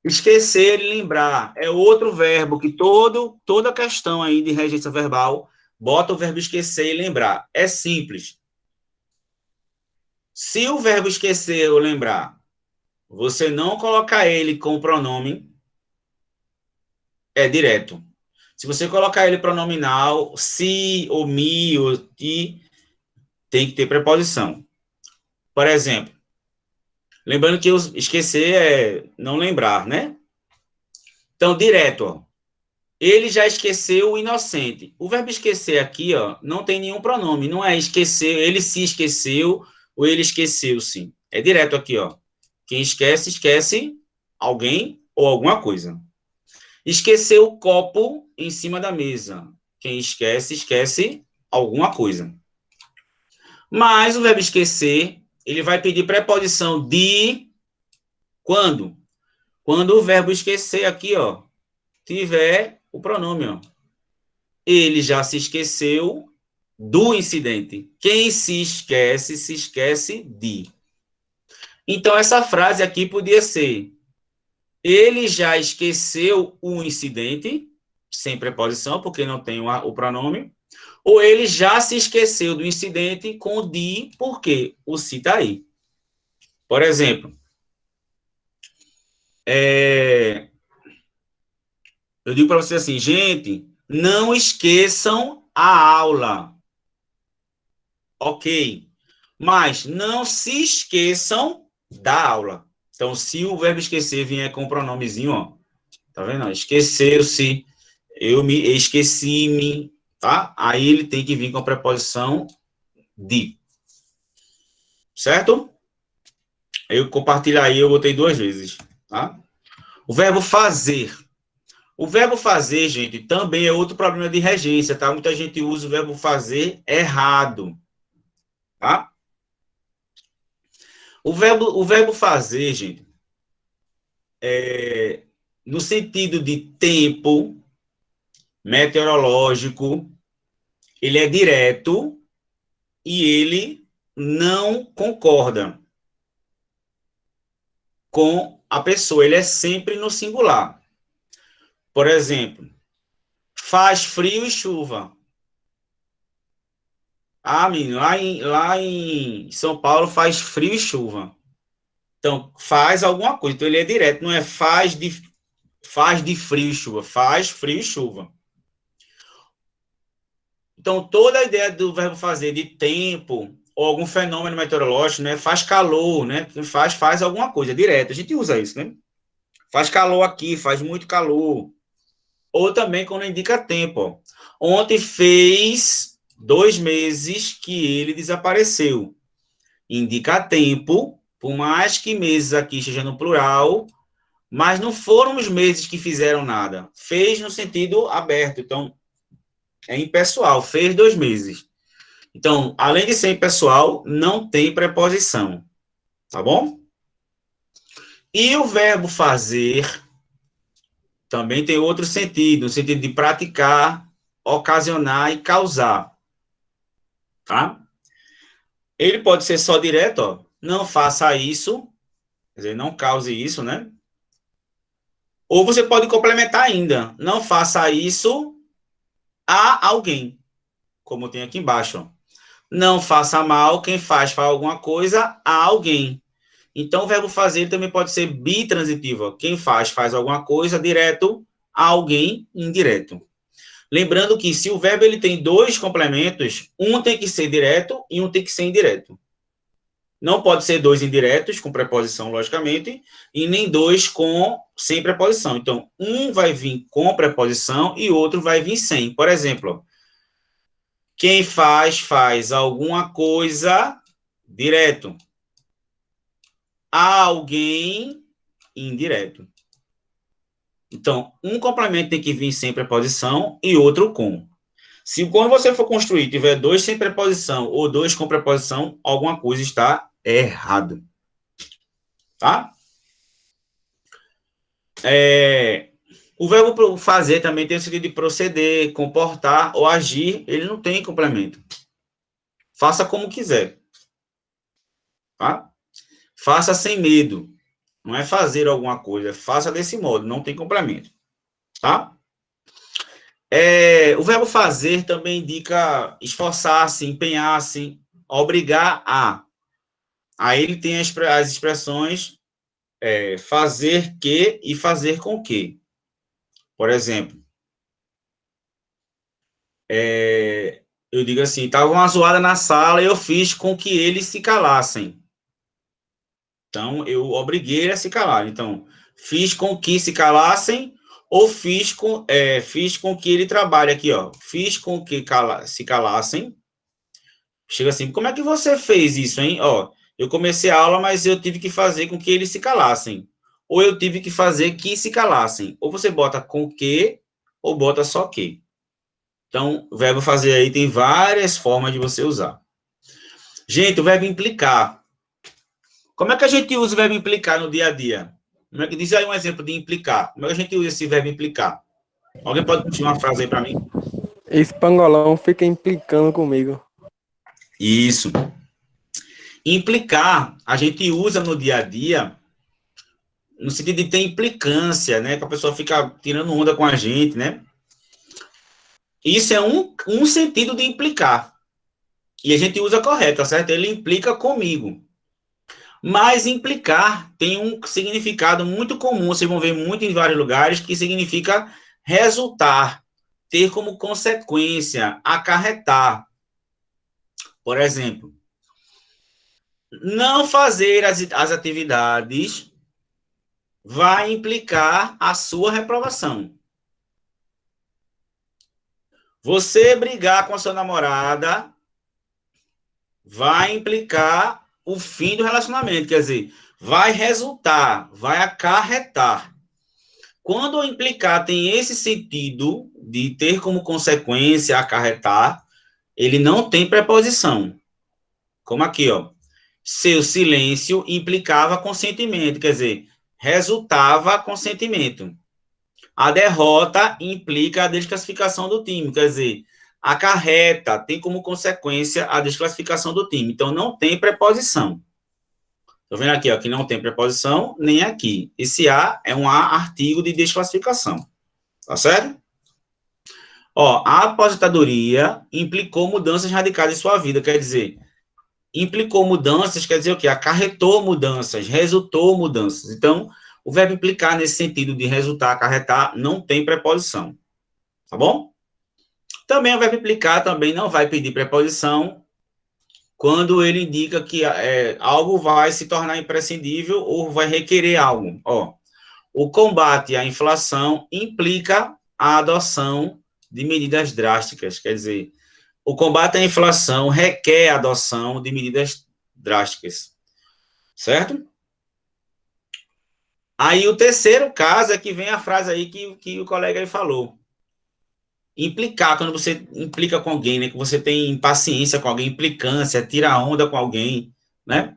Esquecer e lembrar é outro verbo que toda questão aí de regência verbal bota o verbo esquecer e lembrar. É simples. Se o verbo esquecer ou lembrar, você não colocar ele com o pronome, é direto. Se você colocar ele pronominal, se, ou me, ou ti, tem que ter preposição. Por exemplo, lembrando que esquecer é não lembrar, né? Então, direto, ó. Ele já esqueceu o inocente. O verbo esquecer aqui, ó, não tem nenhum pronome. Não é esquecer, ele se esqueceu ou ele esqueceu-se. É direto aqui, ó. Quem esquece, esquece alguém ou alguma coisa. Esqueceu o copo em cima da mesa. Quem esquece, esquece alguma coisa. Mas o verbo esquecer, ele vai pedir preposição de quando? Quando o verbo esquecer aqui, ó, tiver o pronome, ó. Ele já se esqueceu do incidente. Quem se esquece de. Então, essa frase aqui podia ser: ele já esqueceu o incidente, sem preposição, porque não tem o pronome, ou ele já se esqueceu do incidente com de, porque o se está aí. Por exemplo, eu digo para vocês assim, gente, não esqueçam a aula. Ok. Mas não se esqueçam da aula. Então, se o verbo esquecer vier com o pronomezinho, ó, tá vendo? Esqueceu-se, eu me esqueci-me, tá? Aí ele tem que vir com a preposição de. Certo? Eu compartilhar aí, eu botei 2 vezes, tá? O verbo fazer. O verbo fazer, gente, também é outro problema de regência, tá? Muita gente usa o verbo fazer errado, tá? O verbo fazer, gente, no sentido de tempo meteorológico, ele é direto e ele não concorda com a pessoa, ele é sempre no singular. Por exemplo, faz frio e chuva. Ah, menino, lá em São Paulo faz frio e chuva. Então, faz alguma coisa. Então, ele é direto, não é faz de frio e chuva, faz frio e chuva. Então, toda a ideia do verbo fazer de tempo, ou algum fenômeno meteorológico, né? Faz calor, né? Faz alguma coisa, direto. A gente usa isso, né? Faz calor aqui, faz muito calor. Ou também quando indica tempo. Ó. Ontem fez 2 meses que ele desapareceu. Indica tempo, por mais que meses aqui esteja no plural, mas não foram os meses que fizeram nada. Fez no sentido aberto. Então, é impessoal. Fez 2 meses. Então, além de ser impessoal, não tem preposição. Tá bom? E o verbo fazer também tem outro sentido, no sentido de praticar, ocasionar e causar. Tá? Ele pode ser só direto, ó. Não faça isso, quer dizer, não cause isso, né? Ou você pode complementar ainda. Não faça isso a alguém, como tem aqui embaixo. Ó. Não faça mal, quem faz alguma coisa a alguém. Então, o verbo fazer também pode ser bitransitivo. Quem faz alguma coisa direto a alguém indireto. Lembrando que se o verbo ele tem 2 complementos, um tem que ser direto e um tem que ser indireto. Não pode ser 2 indiretos, com preposição, logicamente, e nem 2 sem preposição. Então, um vai vir com preposição e outro vai vir sem. Por exemplo, quem faz alguma coisa direto. A alguém indireto. Então, um complemento tem que vir sem preposição e outro com. Se quando você for construir tiver 2 sem preposição ou 2 com preposição, alguma coisa está errado. Tá? O verbo fazer também tem o sentido de proceder, comportar ou agir. Ele não tem complemento. Faça como quiser. Tá? Faça sem medo. Não é fazer alguma coisa. Faça desse modo. Não tem complemento. Tá? O verbo fazer também indica esforçar-se, empenhar-se, obrigar a. Aí ele tem as expressões fazer que e fazer com que. Por exemplo, eu digo assim, estava uma zoada na sala e eu fiz com que eles se calassem. Então, eu obriguei a se calar. Então, fiz com que se calassem ou fiz com que ele trabalhe aqui, ó. Fiz com que se calassem. Chega assim, como é que você fez isso, hein? Ó, eu comecei a aula, mas eu tive que fazer com que eles se calassem. Ou eu tive que fazer que se calassem. Ou você bota com que, ou bota só que. Então, o verbo fazer aí tem várias formas de você usar. Gente, o verbo implicar. Como é que a gente usa o verbo implicar no dia a dia? Como é que diz aí um exemplo de implicar? Como é que a gente usa esse verbo implicar? Alguém pode continuar uma frase aí para mim? Esse pangolão fica implicando comigo. Isso. Implicar, a gente usa no dia a dia no sentido de ter implicância, né? Que a pessoa fica tirando onda com a gente, né? Isso é um sentido de implicar. E a gente usa correto, tá certo? Ele implica comigo. Mas implicar tem um significado muito comum, vocês vão ver muito em vários lugares, que significa resultar, ter como consequência, acarretar. Por exemplo, não fazer as atividades vai implicar a sua reprovação. Você brigar com a sua namorada vai implicar o fim do relacionamento, quer dizer, vai resultar, vai acarretar. Quando o implicar tem esse sentido de ter como consequência acarretar, ele não tem preposição. Como aqui, ó. Seu silêncio implicava consentimento, quer dizer, resultava consentimento. A derrota implica a desclassificação do time, quer dizer, acarreta, tem como consequência a desclassificação do time. Então, não tem preposição. Estou vendo aqui, ó, que não tem preposição, nem aqui. Esse A é um artigo de desclassificação. Tá certo? Ó, a aposentadoria implicou mudanças radicais em sua vida, quer dizer, implicou mudanças, quer dizer o quê? Acarretou mudanças, resultou mudanças. Então, o verbo implicar nesse sentido de resultar, acarretar, não tem preposição. Tá bom? Também o verbo implicar também não vai pedir preposição quando ele indica que algo vai se tornar imprescindível ou vai requerer algo. Ó, o combate à inflação implica a adoção de medidas drásticas, quer dizer, o combate à inflação requer a adoção de medidas drásticas, certo? Aí o terceiro caso é que vem a frase aí que o colega aí falou. Implicar, quando você implica com alguém, né, que você tem impaciência com alguém, implicância, tira onda com alguém, né?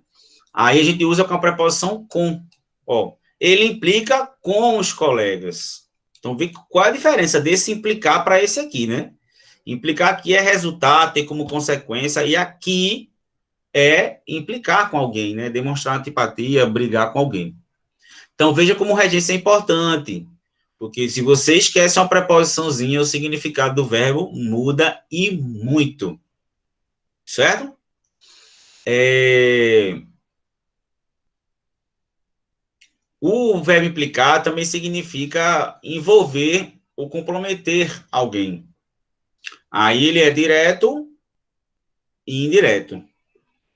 Aí a gente usa com a preposição com. Ó, ele implica com os colegas. Então, vê qual é a diferença desse implicar para esse aqui, né? Implicar aqui é resultar, ter como consequência, e aqui é implicar com alguém, né? Demonstrar antipatia, brigar com alguém. Então, veja como regência é importante, porque se você esquece uma preposiçãozinha, o significado do verbo muda e muito. Certo? O verbo implicar também significa envolver ou comprometer alguém. Aí ele é direto e indireto.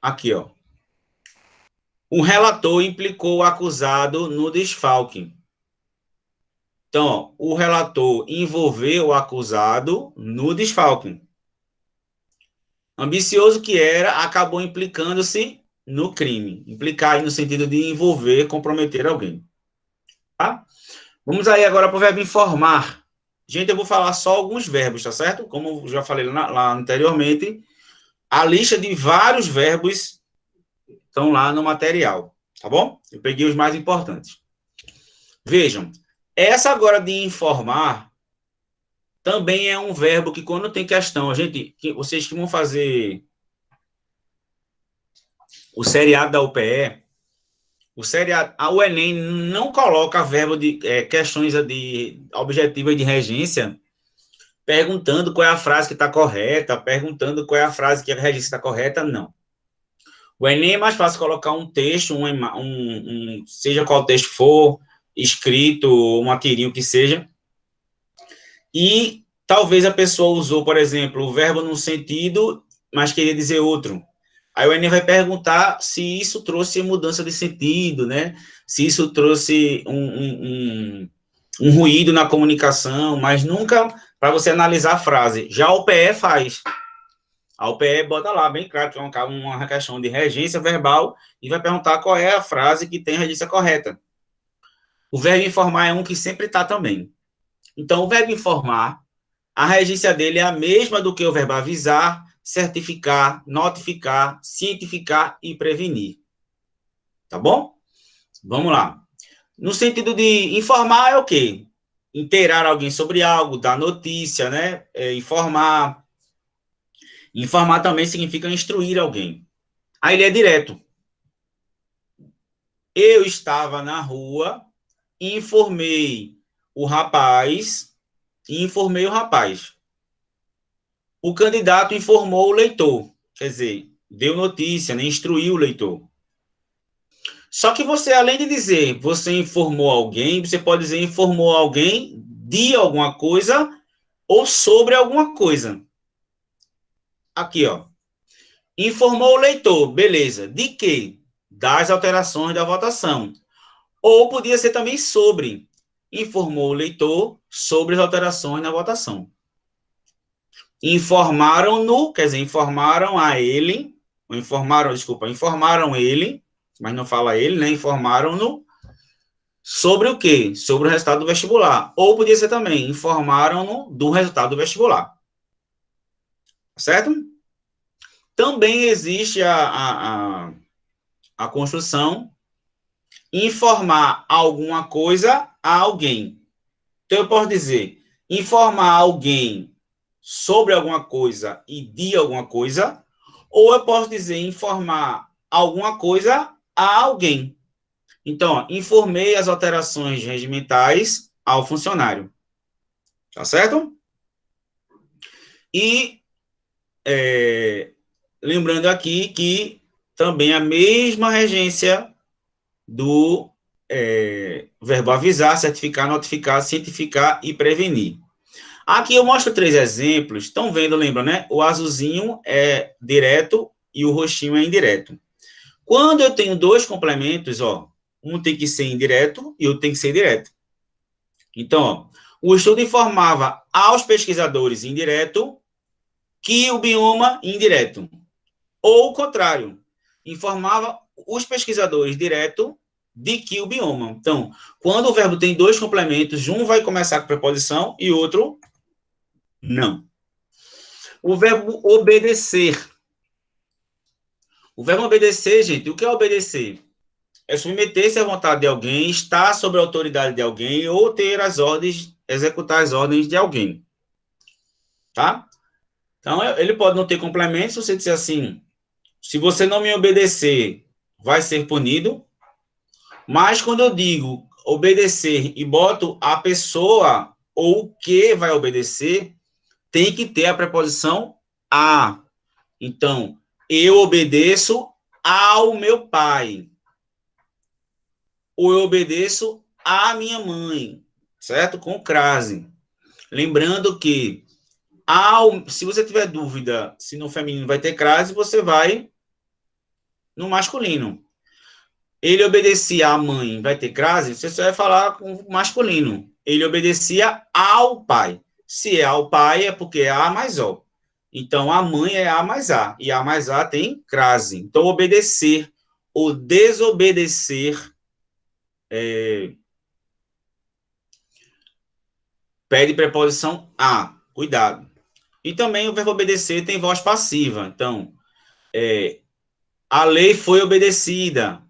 Aqui, ó. O relator implicou o acusado no desfalque. Então, ó, o relator envolveu o acusado no desfalque. Ambicioso que era, acabou implicando-se no crime. Implicar aí no sentido de envolver, comprometer alguém. Tá? Vamos aí agora para o verbo informar. Gente, eu vou falar só alguns verbos, tá certo? Como eu já falei lá anteriormente, a lista de vários verbos estão lá no material, tá bom? Eu peguei os mais importantes. Vejam, essa agora de informar também é um verbo que quando tem questão, vocês que vão fazer o seriado da UPE, o Enem não coloca verbo de questões de objetivas de regência perguntando qual é a frase que está correta, perguntando qual é a frase que a regência está correta, não. O Enem é mais fácil colocar um texto, seja qual texto for, escrito, uma tirinha, o que seja, e talvez a pessoa usou, por exemplo, o verbo num sentido, mas queria dizer outro. Aí o Enem vai perguntar se isso trouxe mudança de sentido, né? Se isso trouxe um ruído na comunicação, mas nunca para você analisar a frase. Já o PE faz. A UPE bota lá bem claro que é uma questão de regência verbal e vai perguntar qual é a frase que tem a regência correta. O verbo informar é um que sempre está também. Então, o verbo informar, a regência dele é a mesma do que o verbo avisar, certificar, notificar, cientificar e prevenir. Tá bom? Vamos lá. No sentido de informar é o quê? Inteirar alguém sobre algo, dar notícia, né? Informar. Informar também significa instruir alguém. Aí ele é direto. Eu estava na rua, informei o rapaz e informei o rapaz. O candidato informou o leitor, quer dizer, deu notícia, né? Instruiu o leitor. Só que você, além de dizer você informou alguém, você pode dizer informou alguém de alguma coisa ou sobre alguma coisa. Aqui, ó. Informou o leitor, beleza. De quê? Das alterações da votação. Ou podia ser também sobre. Informou o leitor sobre as alterações na votação. Informaram-no, quer dizer, informaram a ele, informaram ele, mas não fala ele, né? Informaram-no sobre o quê? Sobre o resultado do vestibular. Ou podia ser também, informaram-no do resultado do vestibular. Certo? Também existe a construção informar alguma coisa a alguém. Então, eu posso dizer, informar alguém sobre alguma coisa e de alguma coisa, ou eu posso dizer informar alguma coisa a alguém. Então, ó, informei as alterações regimentais ao funcionário. Tá certo? E lembrando aqui que também a mesma regência do verbo avisar, certificar, notificar, cientificar e prevenir. Aqui eu mostro 3 exemplos. Estão vendo, lembra, né? O azulzinho é direto e o roxinho é indireto. Quando eu tenho 2 complementos, ó, um tem que ser indireto e outro tem que ser direto. Então, ó, o estudo informava aos pesquisadores indireto que o bioma indireto. Ou o contrário, informava os pesquisadores direto de que o bioma. Então, quando o verbo tem 2 complementos, um vai começar com preposição e outro não. O verbo obedecer. O verbo obedecer, gente, o que é obedecer? É submeter-se à vontade de alguém, estar sob a autoridade de alguém ou ter as ordens, executar as ordens de alguém. Tá? Então, ele pode não ter complemento se você disser assim, se você não me obedecer, vai ser punido. Mas quando eu digo obedecer e boto a pessoa ou o que vai obedecer, tem que ter a preposição a. Então, eu obedeço ao meu pai. Ou eu obedeço à minha mãe, certo? Com crase. Lembrando que, se você tiver dúvida se no feminino vai ter crase, você vai no masculino. Ele obedecia à mãe, vai ter crase, você só vai falar com o masculino. Ele obedecia ao pai. Se é ao pai, é porque é A mais O. Então, a mãe é A mais A. E A mais A tem crase. Então, obedecer ou desobedecer pede preposição a. Cuidado. E também o verbo obedecer tem voz passiva. Então, a lei foi obedecida.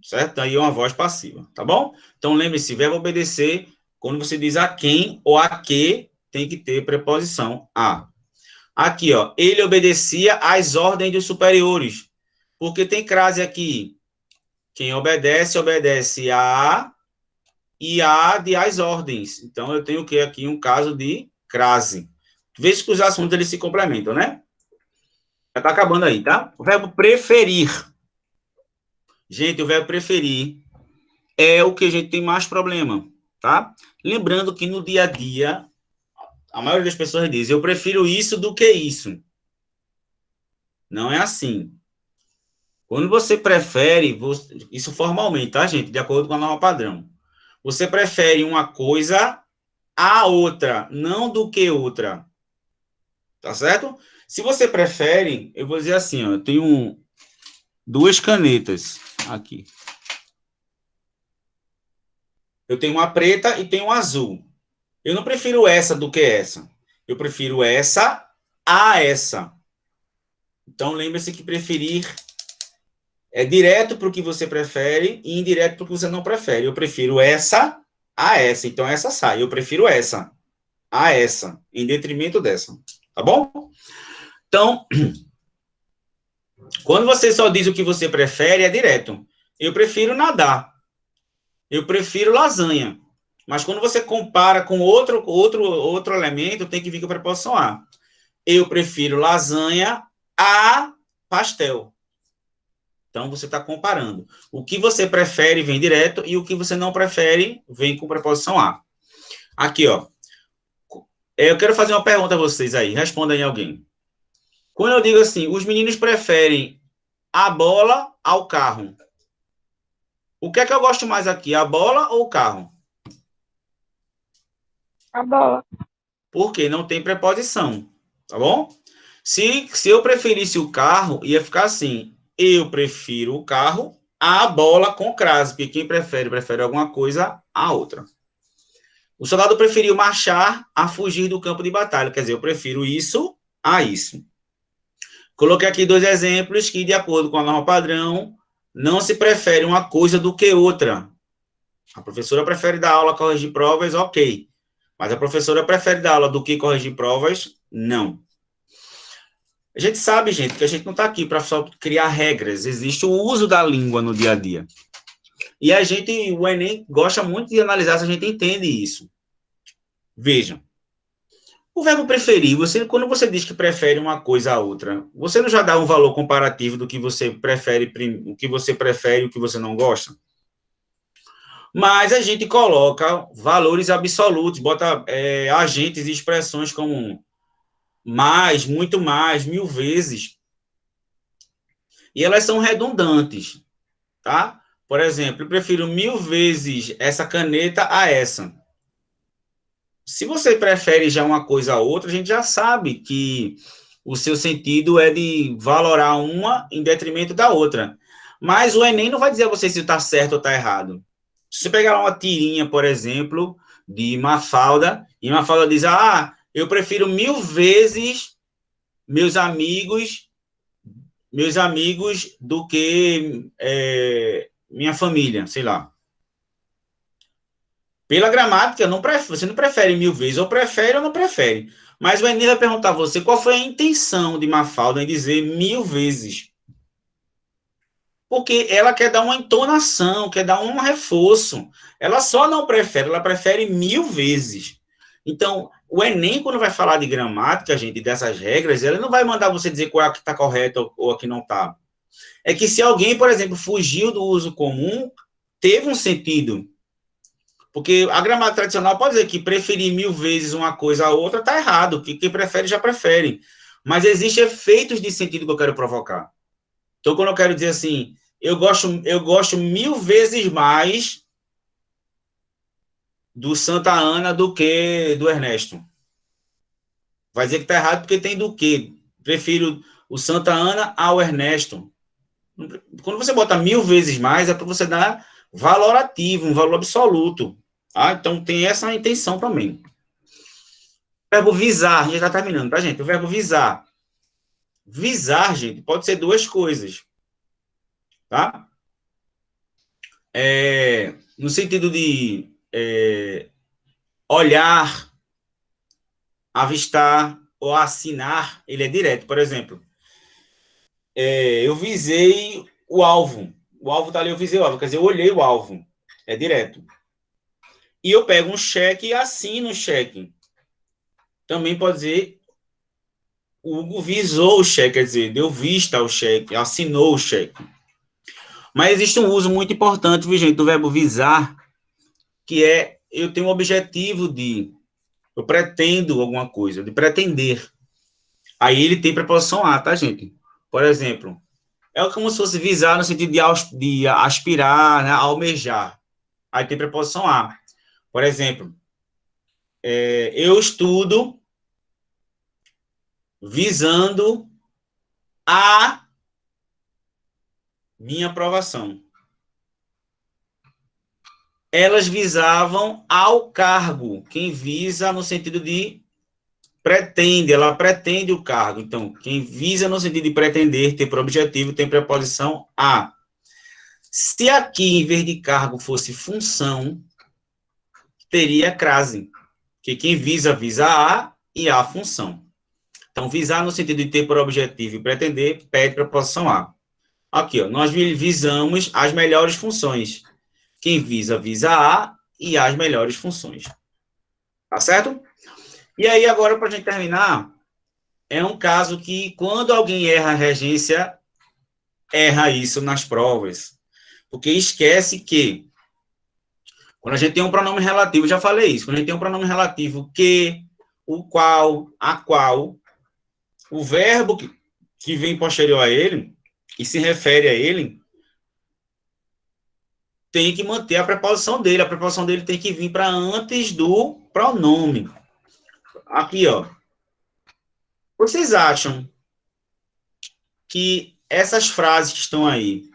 Certo? Aí é uma voz passiva, tá bom? Então, lembre-se, verbo obedecer, quando você diz a quem ou a que, tem que ter preposição a. Aqui, ó, ele obedecia às ordens dos superiores. Porque tem crase aqui. Quem obedece, obedece a e a de as ordens. Então, eu tenho o que aqui? Um caso de crase. Veja que os assuntos eles se complementam, né? Já está acabando aí, tá? O verbo preferir. Gente, o verbo preferir é o que a gente tem mais problema, tá? Lembrando que no dia a dia, a maioria das pessoas diz, eu prefiro isso do que isso. Não é assim. Quando você prefere, isso formalmente, tá, gente? De acordo com a norma padrão. Você prefere uma coisa a outra, não do que outra. Tá certo? Se você prefere, eu vou dizer assim, ó, eu tenho 2 canetas aqui. Eu tenho uma preta e tenho uma azul. Eu não prefiro essa do que essa. Eu prefiro essa a essa. Então, lembre-se que preferir é direto para o que você prefere e indireto para o que você não prefere. Eu prefiro essa a essa. Então, essa sai. Eu prefiro essa a essa, em detrimento dessa. Tá bom? Então, quando você só diz o que você prefere, é direto. Eu prefiro nadar. Eu prefiro lasanha. Mas quando você compara com outro elemento, tem que vir com a preposição a. Eu prefiro lasanha a pastel. Então, você está comparando. O que você prefere vem direto e o que você não prefere vem com preposição a. Aqui, ó. Eu quero fazer uma pergunta a vocês aí. Responda aí alguém. Quando eu digo assim, os meninos preferem a bola ao carro. O que é que eu gosto mais aqui, a bola ou o carro? A bola. Porque não tem preposição, tá bom? Se eu preferisse o carro, ia ficar assim, eu prefiro o carro à bola com crase, porque quem prefere alguma coisa à outra. O soldado preferiu marchar a fugir do campo de batalha, quer dizer, eu prefiro isso a isso. Coloquei aqui 2 exemplos que, de acordo com a norma padrão, não se prefere uma coisa do que outra. A professora prefere dar aula, corrigir provas, ok. Mas a professora prefere dar aula do que corrigir provas? Não. A gente sabe, gente, que a gente não está aqui para só criar regras. Existe o uso da língua no dia a dia. E o Enem gosta muito de analisar se a gente entende isso. Vejam. O verbo preferir, quando você diz que prefere uma coisa a outra, você não já dá um valor comparativo do que você prefere, o que você prefere e o que você não gosta? Mas a gente coloca valores absolutos, bota agentes e expressões como mais, muito mais, 1000 vezes. E elas são redundantes, tá? Por exemplo, eu prefiro 1000 vezes essa caneta a essa. Se você prefere já uma coisa a outra, a gente já sabe que o seu sentido é de valorar uma em detrimento da outra. Mas o Enem não vai dizer a você se está certo ou está errado. Se você pegar uma tirinha, por exemplo, de Mafalda, e Mafalda diz, eu prefiro 1000 vezes meus amigos do que minha família, sei lá. Pela gramática, você não prefere 1000 vezes, ou prefere ou não prefere. Mas o Enem vai perguntar a você qual foi a intenção de Mafalda em dizer 1000 vezes. Porque ela quer dar uma entonação, quer dar um reforço. Ela só não prefere, ela prefere 1000 vezes. Então, o Enem, quando vai falar de gramática, gente, dessas regras, ele não vai mandar você dizer qual é a que está correta ou a que não está. É que se alguém, por exemplo, fugiu do uso comum, teve um sentido. Porque a gramática tradicional pode dizer que preferir 1000 vezes uma coisa a outra está errado, que quem prefere já prefere. Mas existem efeitos de sentido que eu quero provocar. Então, quando eu quero dizer assim, eu gosto 1000 vezes mais do Santa Ana do que do Ernesto. Vai dizer que está errado porque tem do que. Prefiro o Santa Ana ao Ernesto. Quando você bota 1000 vezes mais, é para você dar valorativo, um valor absoluto. Então, tem essa intenção também. O verbo visar, a gente está terminando, tá, gente? O verbo visar. Visar, gente, pode ser duas coisas. Tá? No sentido de olhar, avistar ou assinar, ele é direto. Por exemplo, eu visei o alvo. O alvo está ali, eu visei o alvo. Quer dizer, eu olhei o alvo. É direto. E eu pego um cheque e assino o cheque. Também pode dizer, o Hugo visou o cheque, quer dizer, deu vista ao cheque, assinou o cheque. Mas existe um uso muito importante, viu, gente, do verbo visar, que é, eu tenho um objetivo eu pretendo alguma coisa, de pretender. Aí ele tem preposição a, tá, gente? Por exemplo, é como se fosse visar no sentido de aspirar, né, almejar. Aí tem preposição a. Por exemplo, eu estudo visando a minha aprovação. Elas visavam ao cargo. Quem visa no sentido de pretende, ela pretende o cargo. Então, quem visa no sentido de pretender, ter por objetivo, tem preposição a. Se aqui, em vez de cargo, fosse função, teria crase. Que quem visa a e a função. Então, visar no sentido de ter por objetivo e pretender, pede preposição a. Aqui, ó, nós visamos as melhores funções. Quem visa a e as melhores funções. Tá certo? E aí, agora, para a gente terminar, é um caso que, quando alguém erra a regência, erra isso nas provas. Porque esquece que, quando a gente tem um pronome relativo, já falei isso, quando a gente tem um pronome relativo que, o qual, a qual, o verbo que vem posterior a ele, e se refere a ele, tem que manter a preposição dele. A preposição dele tem que vir para antes do pronome. Aqui, ó. Vocês acham que essas frases que estão aí,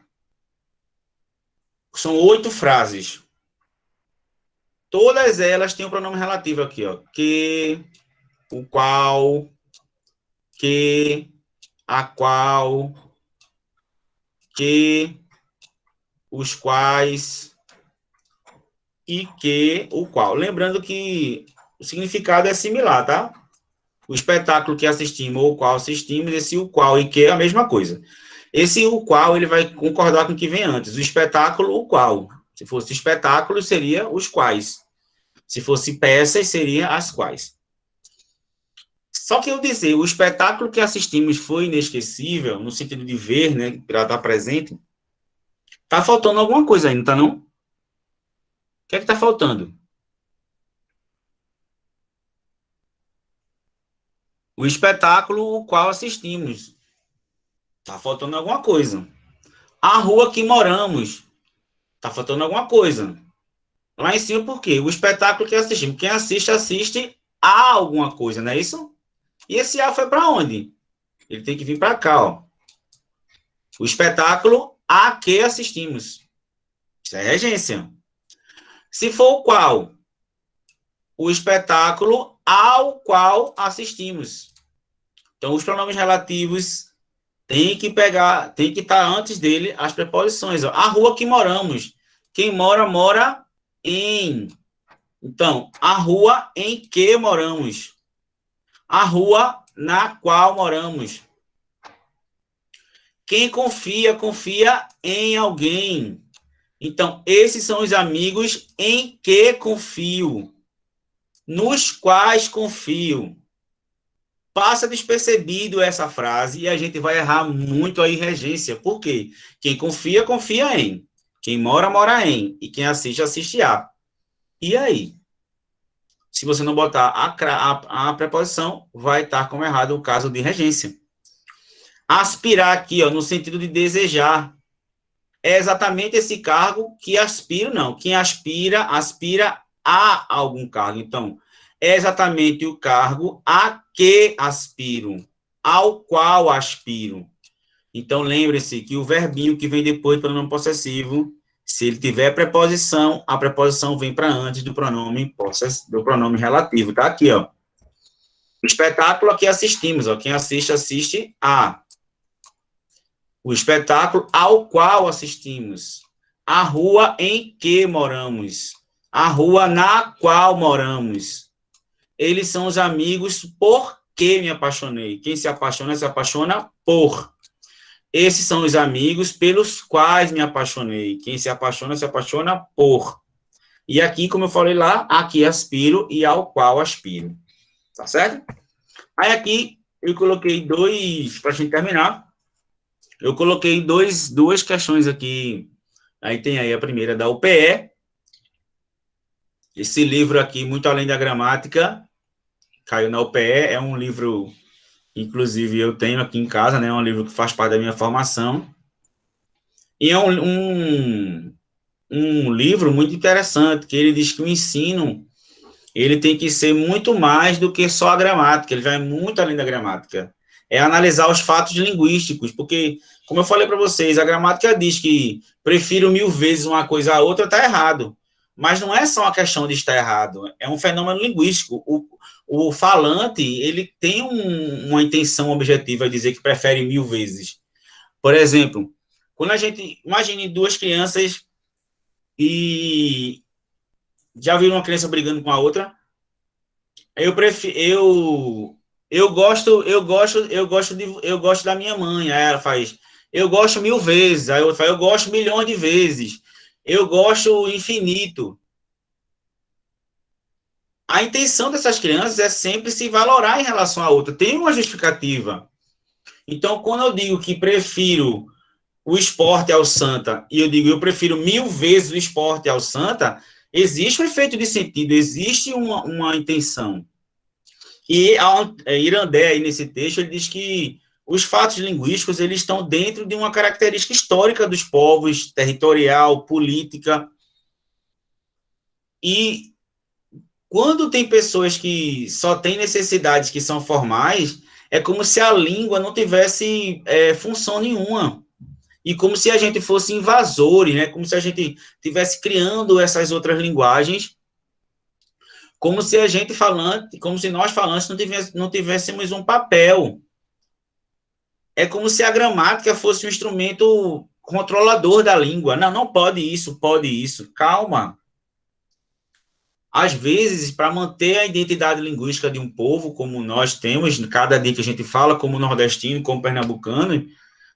são 8 frases, todas elas têm o pronome relativo aqui, ó. Que, o qual, que, a qual, que, os quais e que, o qual. Lembrando que o significado é similar, tá? O espetáculo que assistimos ou o qual assistimos, esse o qual e que é a mesma coisa. Esse o qual, ele vai concordar com o que vem antes. O espetáculo, o qual. Se fosse espetáculo, seria os quais. Se fosse peças, seria as quais. Só que eu dizer, o espetáculo que assistimos foi inesquecível, no sentido de ver, né, para estar presente, tá faltando alguma coisa aí, não tá não? O que é que tá faltando? O espetáculo o qual assistimos. Tá faltando alguma coisa. A rua que moramos. Tá faltando alguma coisa. Lá em cima, por quê? O espetáculo que assistimos. Quem assiste, assiste a alguma coisa, não é isso? E esse A foi para onde? Ele tem que vir para cá, ó. O espetáculo a que assistimos. Isso é regência. Se for o qual? O espetáculo ao qual assistimos. Então, os pronomes relativos tem que estar antes dele as preposições. Ó. A rua que moramos. Quem mora, mora em. Então, a rua em que moramos. A rua na qual moramos. Quem confia, confia em alguém. Então, esses são os amigos em que confio. Nos quais confio. Passa despercebido essa frase e a gente vai errar muito aí regência. Por quê? Quem confia, confia em. Quem mora, mora em. E quem assiste, assiste a. E aí? Se você não botar a preposição, vai estar como errado o caso de regência. Aspirar aqui, ó, no sentido de desejar. É exatamente esse cargo que aspiro, não. Quem aspira, aspira a algum cargo. Então, é exatamente o cargo a que aspiro, ao qual aspiro. Então, lembre-se que o verbinho que vem depois do pronome possessivo, se ele tiver preposição, a preposição vem para antes do pronome relativo. Tá aqui, ó. O espetáculo a que assistimos, ó. Quem assiste, assiste a. O espetáculo ao qual assistimos. A rua em que moramos. A rua na qual moramos. Eles são os amigos por que me apaixonei. Quem se apaixona por. Esses são os amigos pelos quais me apaixonei. Quem se apaixona por. E aqui, como eu falei lá, aqui aspiro e ao qual aspiro. Tá certo? Aí aqui, eu coloquei para a gente terminar, eu coloquei duas questões aqui. Aí tem aí a primeira da UPE. Esse livro aqui, Muito Além da Gramática, caiu na UPE, é um livro, inclusive, eu tenho aqui em casa, né? É um livro que faz parte da minha formação. E é um livro muito interessante, que ele diz que o ensino, ele tem que ser muito mais do que só a gramática, ele vai muito além da gramática. É analisar os fatos linguísticos, porque, como eu falei para vocês, a gramática diz que prefiro 1000 vezes uma coisa a outra, está errado. Mas não é só uma questão de estar errado, é um fenômeno linguístico. O falante, ele tem uma intenção objetiva de dizer que prefere 1000 vezes. Por exemplo, quando a gente imagine duas crianças e já viram uma criança brigando com a outra, eu gosto da minha mãe. Aí ela faz, eu gosto 1000 vezes. Aí eu falo, eu gosto milhões de vezes. Eu gosto infinito. A intenção dessas crianças é sempre se valorar em relação à outra. Tem uma justificativa. Então, quando eu digo que prefiro o esporte ao Santa, e eu digo eu prefiro 1000 vezes o esporte ao Santa, existe um efeito de sentido, existe uma intenção. E Irandé, aí nesse texto, ele diz que os fatos linguísticos, eles estão dentro de uma característica histórica dos povos, territorial, política. E quando tem pessoas que só têm necessidades que são formais, é como se a língua não tivesse função nenhuma. E como se a gente fosse invasores, né? Como se a gente estivesse criando essas outras linguagens, como se nós falantes não tivéssemos um papel. É como se a gramática fosse um instrumento controlador da língua. Não pode isso, pode isso. Calma. às vezes, para manter a identidade linguística de um povo, como nós temos, cada dia que a gente fala, como nordestino, como pernambucano,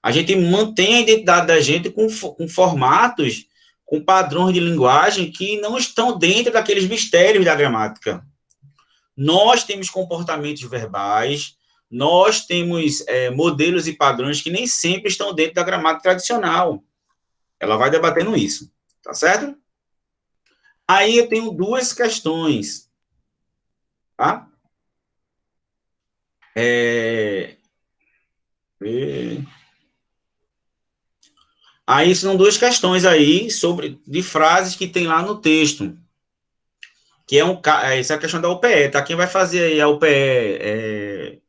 a gente mantém a identidade da gente com formatos, com padrões de linguagem que não estão dentro daqueles mistérios da gramática. Nós temos comportamentos verbais, nós temos modelos e padrões que nem sempre estão dentro da gramática tradicional. Ela vai debatendo isso, tá certo? Aí eu tenho duas questões, tá? Aí são duas questões aí de frases que tem lá no texto, que essa é a questão da UPE, tá? Quem vai fazer aí a UPE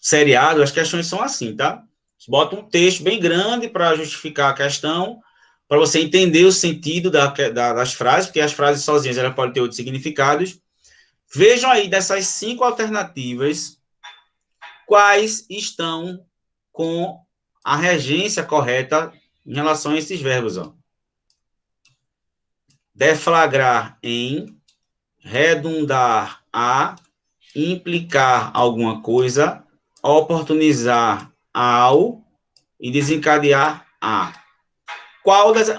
seriado, as questões são assim, tá? Você bota um texto bem grande para justificar a questão, para você entender o sentido das frases, porque as frases sozinhas elas podem ter outros significados. Vejam aí dessas 5 alternativas, quais estão com a regência correta em relação a esses verbos, ó. Deflagrar em, redundar a, implicar alguma coisa, oportunizar ao e desencadear a.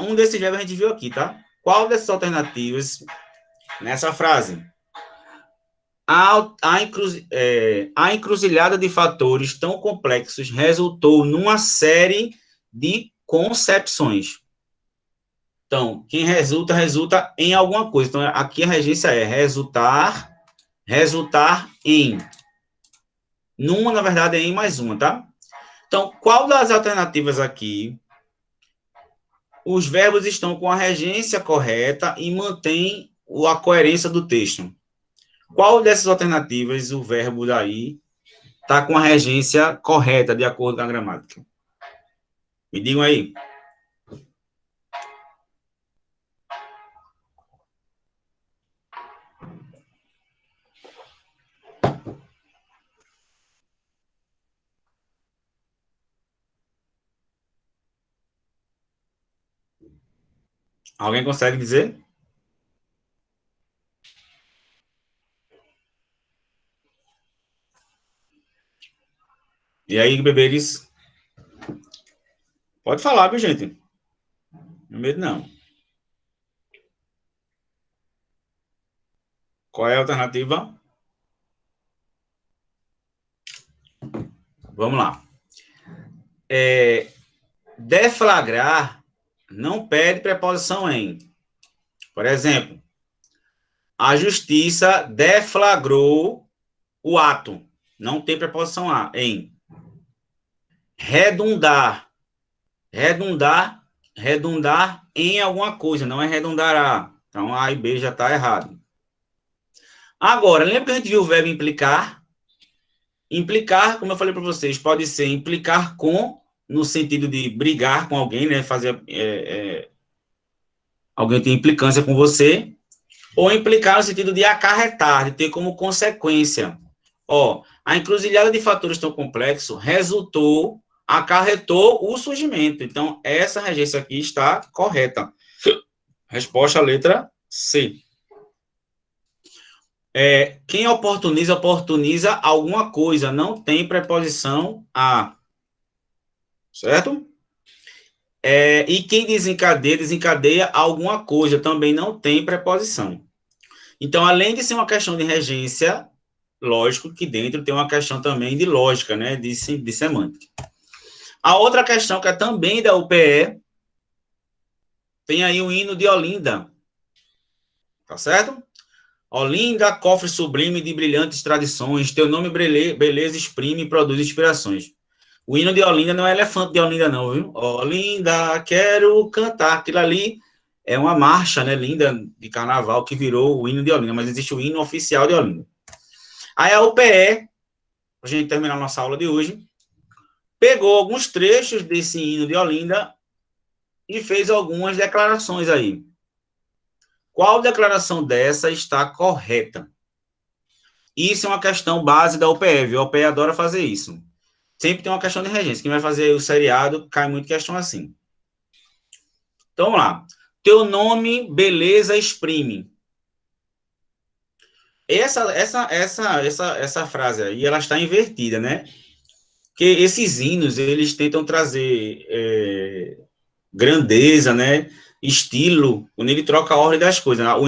Um desses verbos a gente viu aqui, tá? Qual dessas alternativas nessa frase? A encruzilhada de fatores tão complexos resultou numa série de concepções. Então, quem resulta em alguma coisa. Então, aqui a regência é resultar em. Numa, na verdade, é em mais uma, tá? Então, qual das alternativas aqui os verbos estão com a regência correta e mantém a coerência do texto? Qual dessas alternativas o verbo daí está com a regência correta, de acordo com a gramática? Me digam aí. Alguém consegue dizer? E aí, beberes? Pode falar, viu, gente? Não medo, não. Qual é a alternativa? Vamos lá. Deflagrar não pede preposição em. Por exemplo, a justiça deflagrou o ato. Não tem preposição em. Redundar em alguma coisa, não é redundará. Então, A e B já está errado. Agora, lembra que a gente viu o verbo implicar? Implicar, como eu falei para vocês, pode ser implicar com, no sentido de brigar com alguém, né? Fazer alguém tem implicância com você, ou implicar no sentido de acarretar, de ter como consequência. A encruzilhada de fatores tão complexo acarretou o surgimento. Então, essa regência aqui está correta. Resposta, letra C. Quem oportuniza alguma coisa, não tem preposição a. Certo? E quem desencadeia alguma coisa, também não tem preposição. Então, além de ser uma questão de regência, lógico que dentro tem uma questão também de lógica, né, de semântica. A outra questão, que é também da UPE, tem aí o hino de Olinda. Tá certo? Olinda, cofre sublime de brilhantes tradições, teu nome beleza exprime e produz inspirações. O hino de Olinda não é elefante de Olinda, não, viu? Olinda, quero cantar. Aquilo ali é uma marcha, né, linda de carnaval que virou o hino de Olinda, mas existe o hino oficial de Olinda. Aí a UPE, para a gente terminar a nossa aula de hoje, pegou alguns trechos desse hino de Olinda e fez algumas declarações aí. Qual declaração dessa está correta? Isso é uma questão base da UPE, viu? A UPE adora fazer isso. Sempre tem uma questão de regência. Quem vai fazer o seriado, cai muito questão assim. Então, vamos lá. Teu nome, beleza, exprime. Essa frase aí, ela está invertida, né? Porque esses hinos, eles tentam trazer grandeza, né? Estilo, quando ele troca a ordem das coisas, né? O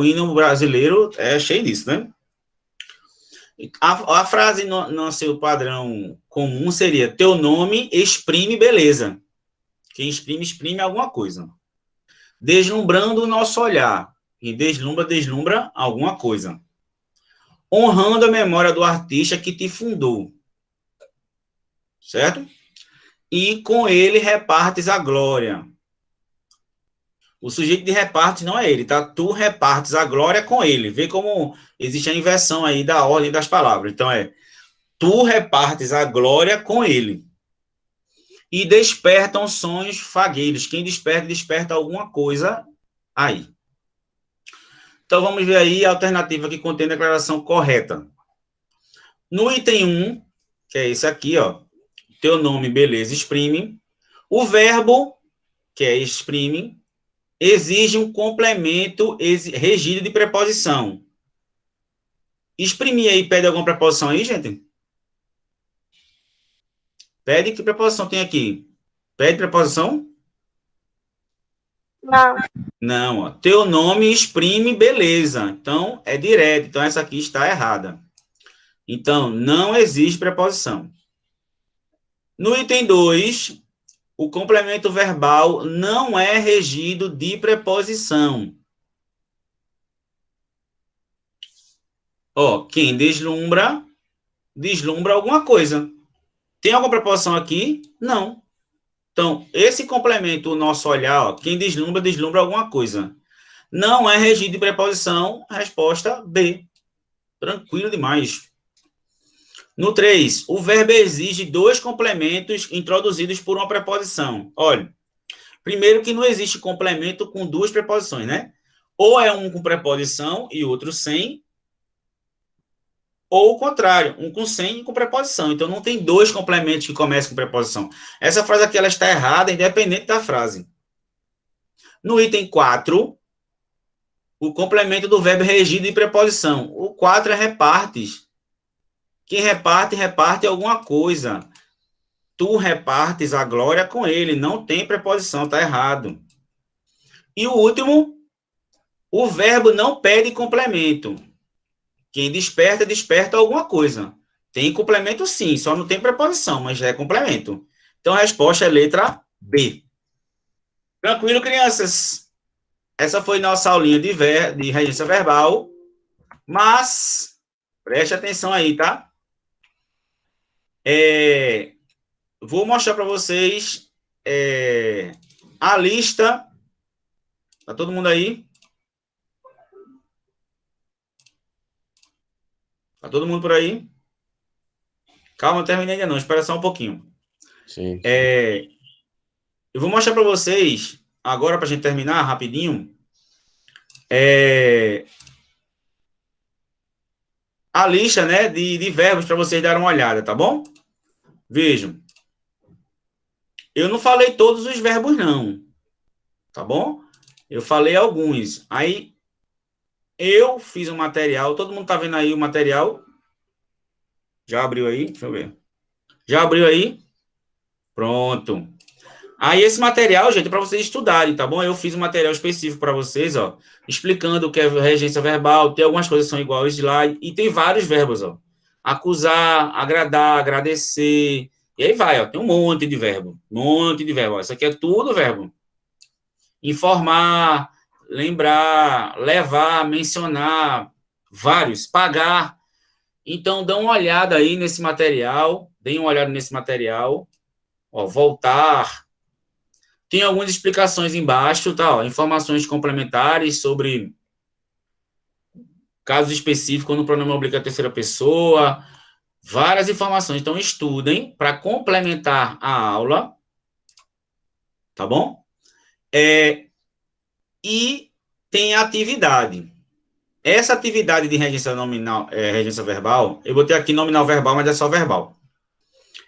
hino brasileiro é cheio disso, né? A frase no seu padrão comum seria: teu nome exprime beleza. Quem exprime alguma coisa. Deslumbrando o nosso olhar. E deslumbra alguma coisa. Honrando a memória do artista que te fundou. Certo? E com ele repartes a glória. O sujeito de repartes não é ele, tá? Tu repartes a glória com ele. Vê como existe a inversão aí da ordem das palavras. Então tu repartes a glória com ele. E despertam sonhos fagueiros. Quem desperta alguma coisa aí. Então, vamos ver aí a alternativa que contém a declaração correta. No item 1, que é esse aqui, ó, teu nome, beleza, exprime. O verbo, que é exprime, exige um complemento regido de preposição. Exprimir aí, pede alguma preposição aí, gente? Pede, que preposição tem aqui? Pede preposição? Não. Não, ó. Teu nome exprime beleza. Então, é direto. Então, essa aqui está errada. Então, não existe preposição. No item 2, o complemento verbal não é regido de preposição. Ó, quem deslumbra alguma coisa. Tem alguma preposição aqui? Não. Então, esse complemento, o nosso olhar, ó, quem deslumbra alguma coisa. Não é regido de preposição, resposta B. Tranquilo demais. No 3, o verbo exige 2 complementos introduzidos por uma preposição. Olha, primeiro que não existe complemento com 2 preposições, né? Ou é um com preposição e outro sem, ou o contrário, um com sem e com preposição. Então, não tem 2 complementos que começam com preposição. Essa frase aqui ela está errada, independente da frase. No item 4, o complemento do verbo regido de preposição. O 4 é repartes. Quem reparte alguma coisa. Tu repartes a glória com ele. Não tem preposição, está errado. E o último, o verbo não pede complemento. Quem desperta alguma coisa. Tem complemento sim, só não tem preposição, mas já é complemento. Então a resposta é letra B. Tranquilo, crianças? Essa foi nossa aulinha de regência verbal, mas preste atenção aí, tá? Vou mostrar para vocês a lista. Tá todo mundo aí? Tá todo mundo por aí? Calma, não terminei ainda não. Espera só um pouquinho. Sim. Eu vou mostrar para vocês, agora para a gente terminar rapidinho, a lista, né, de verbos para vocês darem uma olhada, tá bom? Vejam. Eu não falei todos os verbos, não. Tá bom? Eu falei alguns. Aí, eu fiz um material. Todo mundo tá vendo aí o material? Já abriu aí? Deixa eu ver. Já abriu aí? Pronto. Aí, esse material, gente, é para vocês estudarem, tá bom? Eu fiz um material específico para vocês, ó, explicando o que é regência verbal. Tem algumas coisas que são iguais de lá. E tem vários verbos, ó. Acusar, agradar, agradecer. E aí vai, ó. Tem um monte de verbo. Um monte de verbo. Ó. Isso aqui é tudo verbo. Informar, lembrar, levar, mencionar, vários, pagar. Então, dá uma olhada aí nesse material, deem uma olhada nesse material, ó, voltar. Tem algumas explicações embaixo, tá, ó, informações complementares sobre casos específicos, quando o pronome obriga a terceira pessoa, várias informações. Então, estudem para complementar a aula, tá bom? E tem a atividade. Essa atividade de regência nominal, regência verbal, eu botei aqui nominal verbal, mas é só verbal.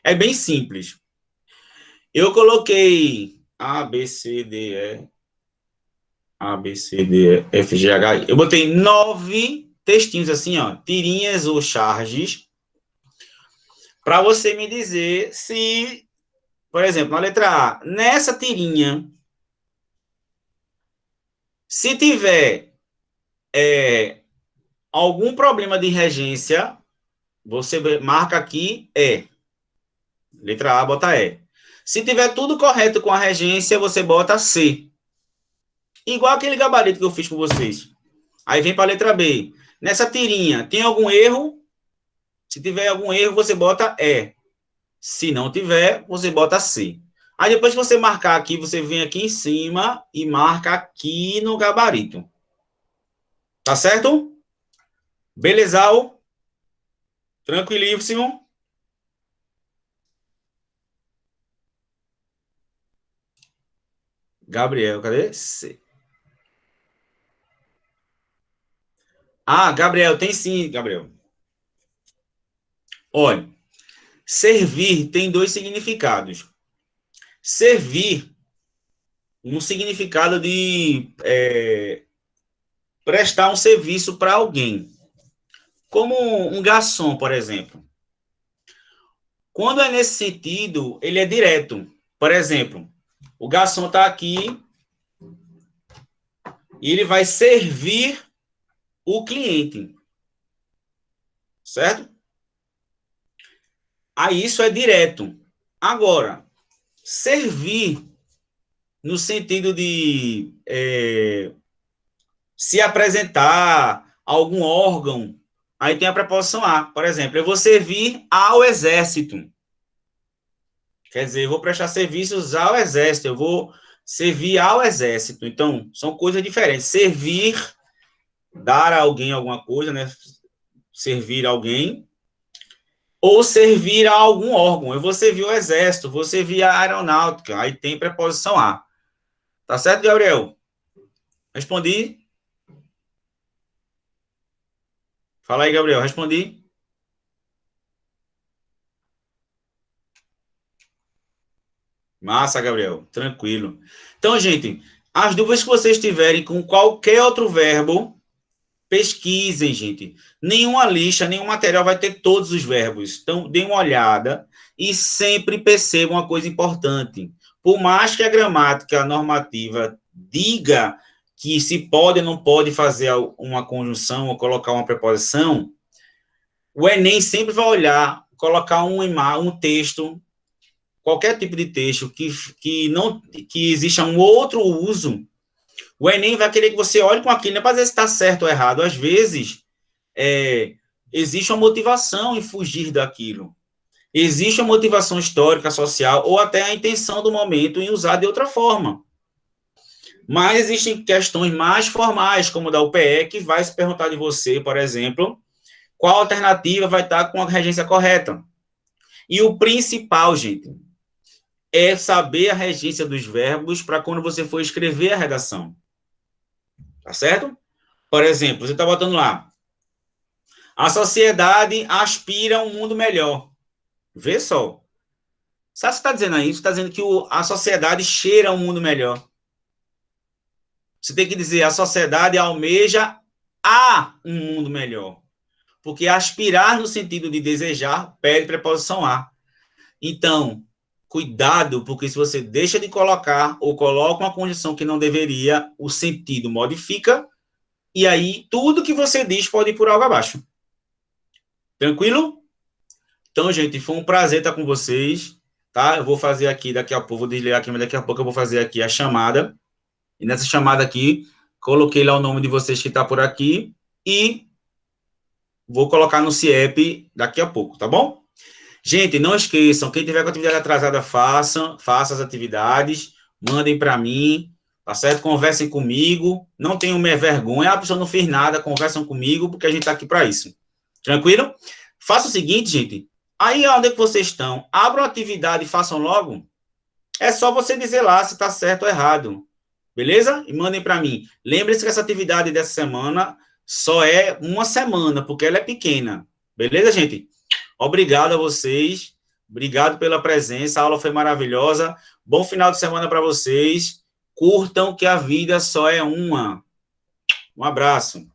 É bem simples. Eu coloquei A, B, C, D, E, F, G, H, I. Eu botei 9 textinhos assim, ó, tirinhas ou charges, para você me dizer se, por exemplo, na letra A, nessa tirinha, se tiver algum problema de regência, você marca aqui E. Letra A, bota E. Se tiver tudo correto com a regência, você bota C. Igual aquele gabarito que eu fiz com vocês. Aí vem para a letra B. Nessa tirinha, tem algum erro? Se tiver algum erro, você bota E. Se não tiver, você bota C. Aí depois que você marcar aqui, você vem aqui em cima e marca aqui no gabarito. Tá certo? Belezal? Tranquilíssimo? Gabriel, cadê? C. Ah, Gabriel, tem sim, Gabriel. Olha, servir tem 2 significados. Servir, um significado de prestar um serviço para alguém. Como um garçom, por exemplo. Quando é nesse sentido, ele é direto. Por exemplo, o garçom está aqui e ele vai servir o cliente. Certo? Aí isso é direto. Agora, servir no sentido de se apresentar a algum órgão, aí tem a preposição a. Por exemplo, eu vou servir ao exército. Quer dizer, eu vou prestar serviços ao exército, eu vou servir ao exército. Então, são coisas diferentes. Servir, dar a alguém alguma coisa, né? Servir a alguém. Ou servir a algum órgão. Eu vou servir o exército, vou servir a aeronáutica. Aí tem preposição a. Tá certo, Gabriel? Respondi? Fala aí, Gabriel. Respondi? Massa, Gabriel. Tranquilo. Então, gente, as dúvidas que vocês tiverem com qualquer outro verbo, pesquisem, gente. Nenhuma lista, nenhum material vai ter todos os verbos. Então, dê uma olhada e sempre percebam uma coisa importante. Por mais que a gramática normativa diga que se pode ou não pode fazer uma conjunção ou colocar uma preposição, o Enem sempre vai olhar, colocar um texto, qualquer tipo de texto que exista um outro uso, o Enem vai querer que você olhe com aquilo, não é para dizer se está certo ou errado. Às vezes, existe uma motivação em fugir daquilo. Existe uma motivação histórica, social, ou até a intenção do momento em usar de outra forma. Mas existem questões mais formais, como da UPE, que vai se perguntar de você, por exemplo, qual alternativa vai estar com a regência correta. E o principal, gente, é saber a regência dos verbos para quando você for escrever a redação. Tá certo? Por exemplo, você está botando lá, a sociedade aspira a um mundo melhor. Vê só. Sabe o que você está dizendo aí? Você está dizendo que a sociedade cheira a um mundo melhor. Você tem que dizer, a sociedade almeja a um mundo melhor. Porque aspirar no sentido de desejar pede preposição a. Então, cuidado, porque se você deixa de colocar ou coloca uma condição que não deveria, o sentido modifica e aí tudo que você diz pode ir por água abaixo. Tranquilo? Então, gente, foi um prazer estar com vocês, tá? Eu vou fazer aqui daqui a pouco, vou desligar aqui, mas daqui a pouco eu vou fazer aqui a chamada. E nessa chamada aqui, coloquei lá o nome de vocês que está por aqui e vou colocar no CIEP daqui a pouco, tá bom? Gente, não esqueçam, quem tiver com atividade atrasada, faça as atividades, mandem para mim, tá certo? Conversem comigo, não tenham vergonha, a pessoa não fez nada, conversam comigo, porque a gente está aqui para isso. Tranquilo? Faça o seguinte, gente, aí onde é que vocês estão, abram a atividade e façam logo. É só você dizer lá se está certo ou errado, beleza? E mandem para mim. Lembre-se que essa atividade dessa semana só é uma semana, porque ela é pequena. Beleza, gente? Obrigado a vocês. Obrigado pela presença. A aula foi maravilhosa. Bom final de semana para vocês. Curtam que a vida só é uma. Um abraço.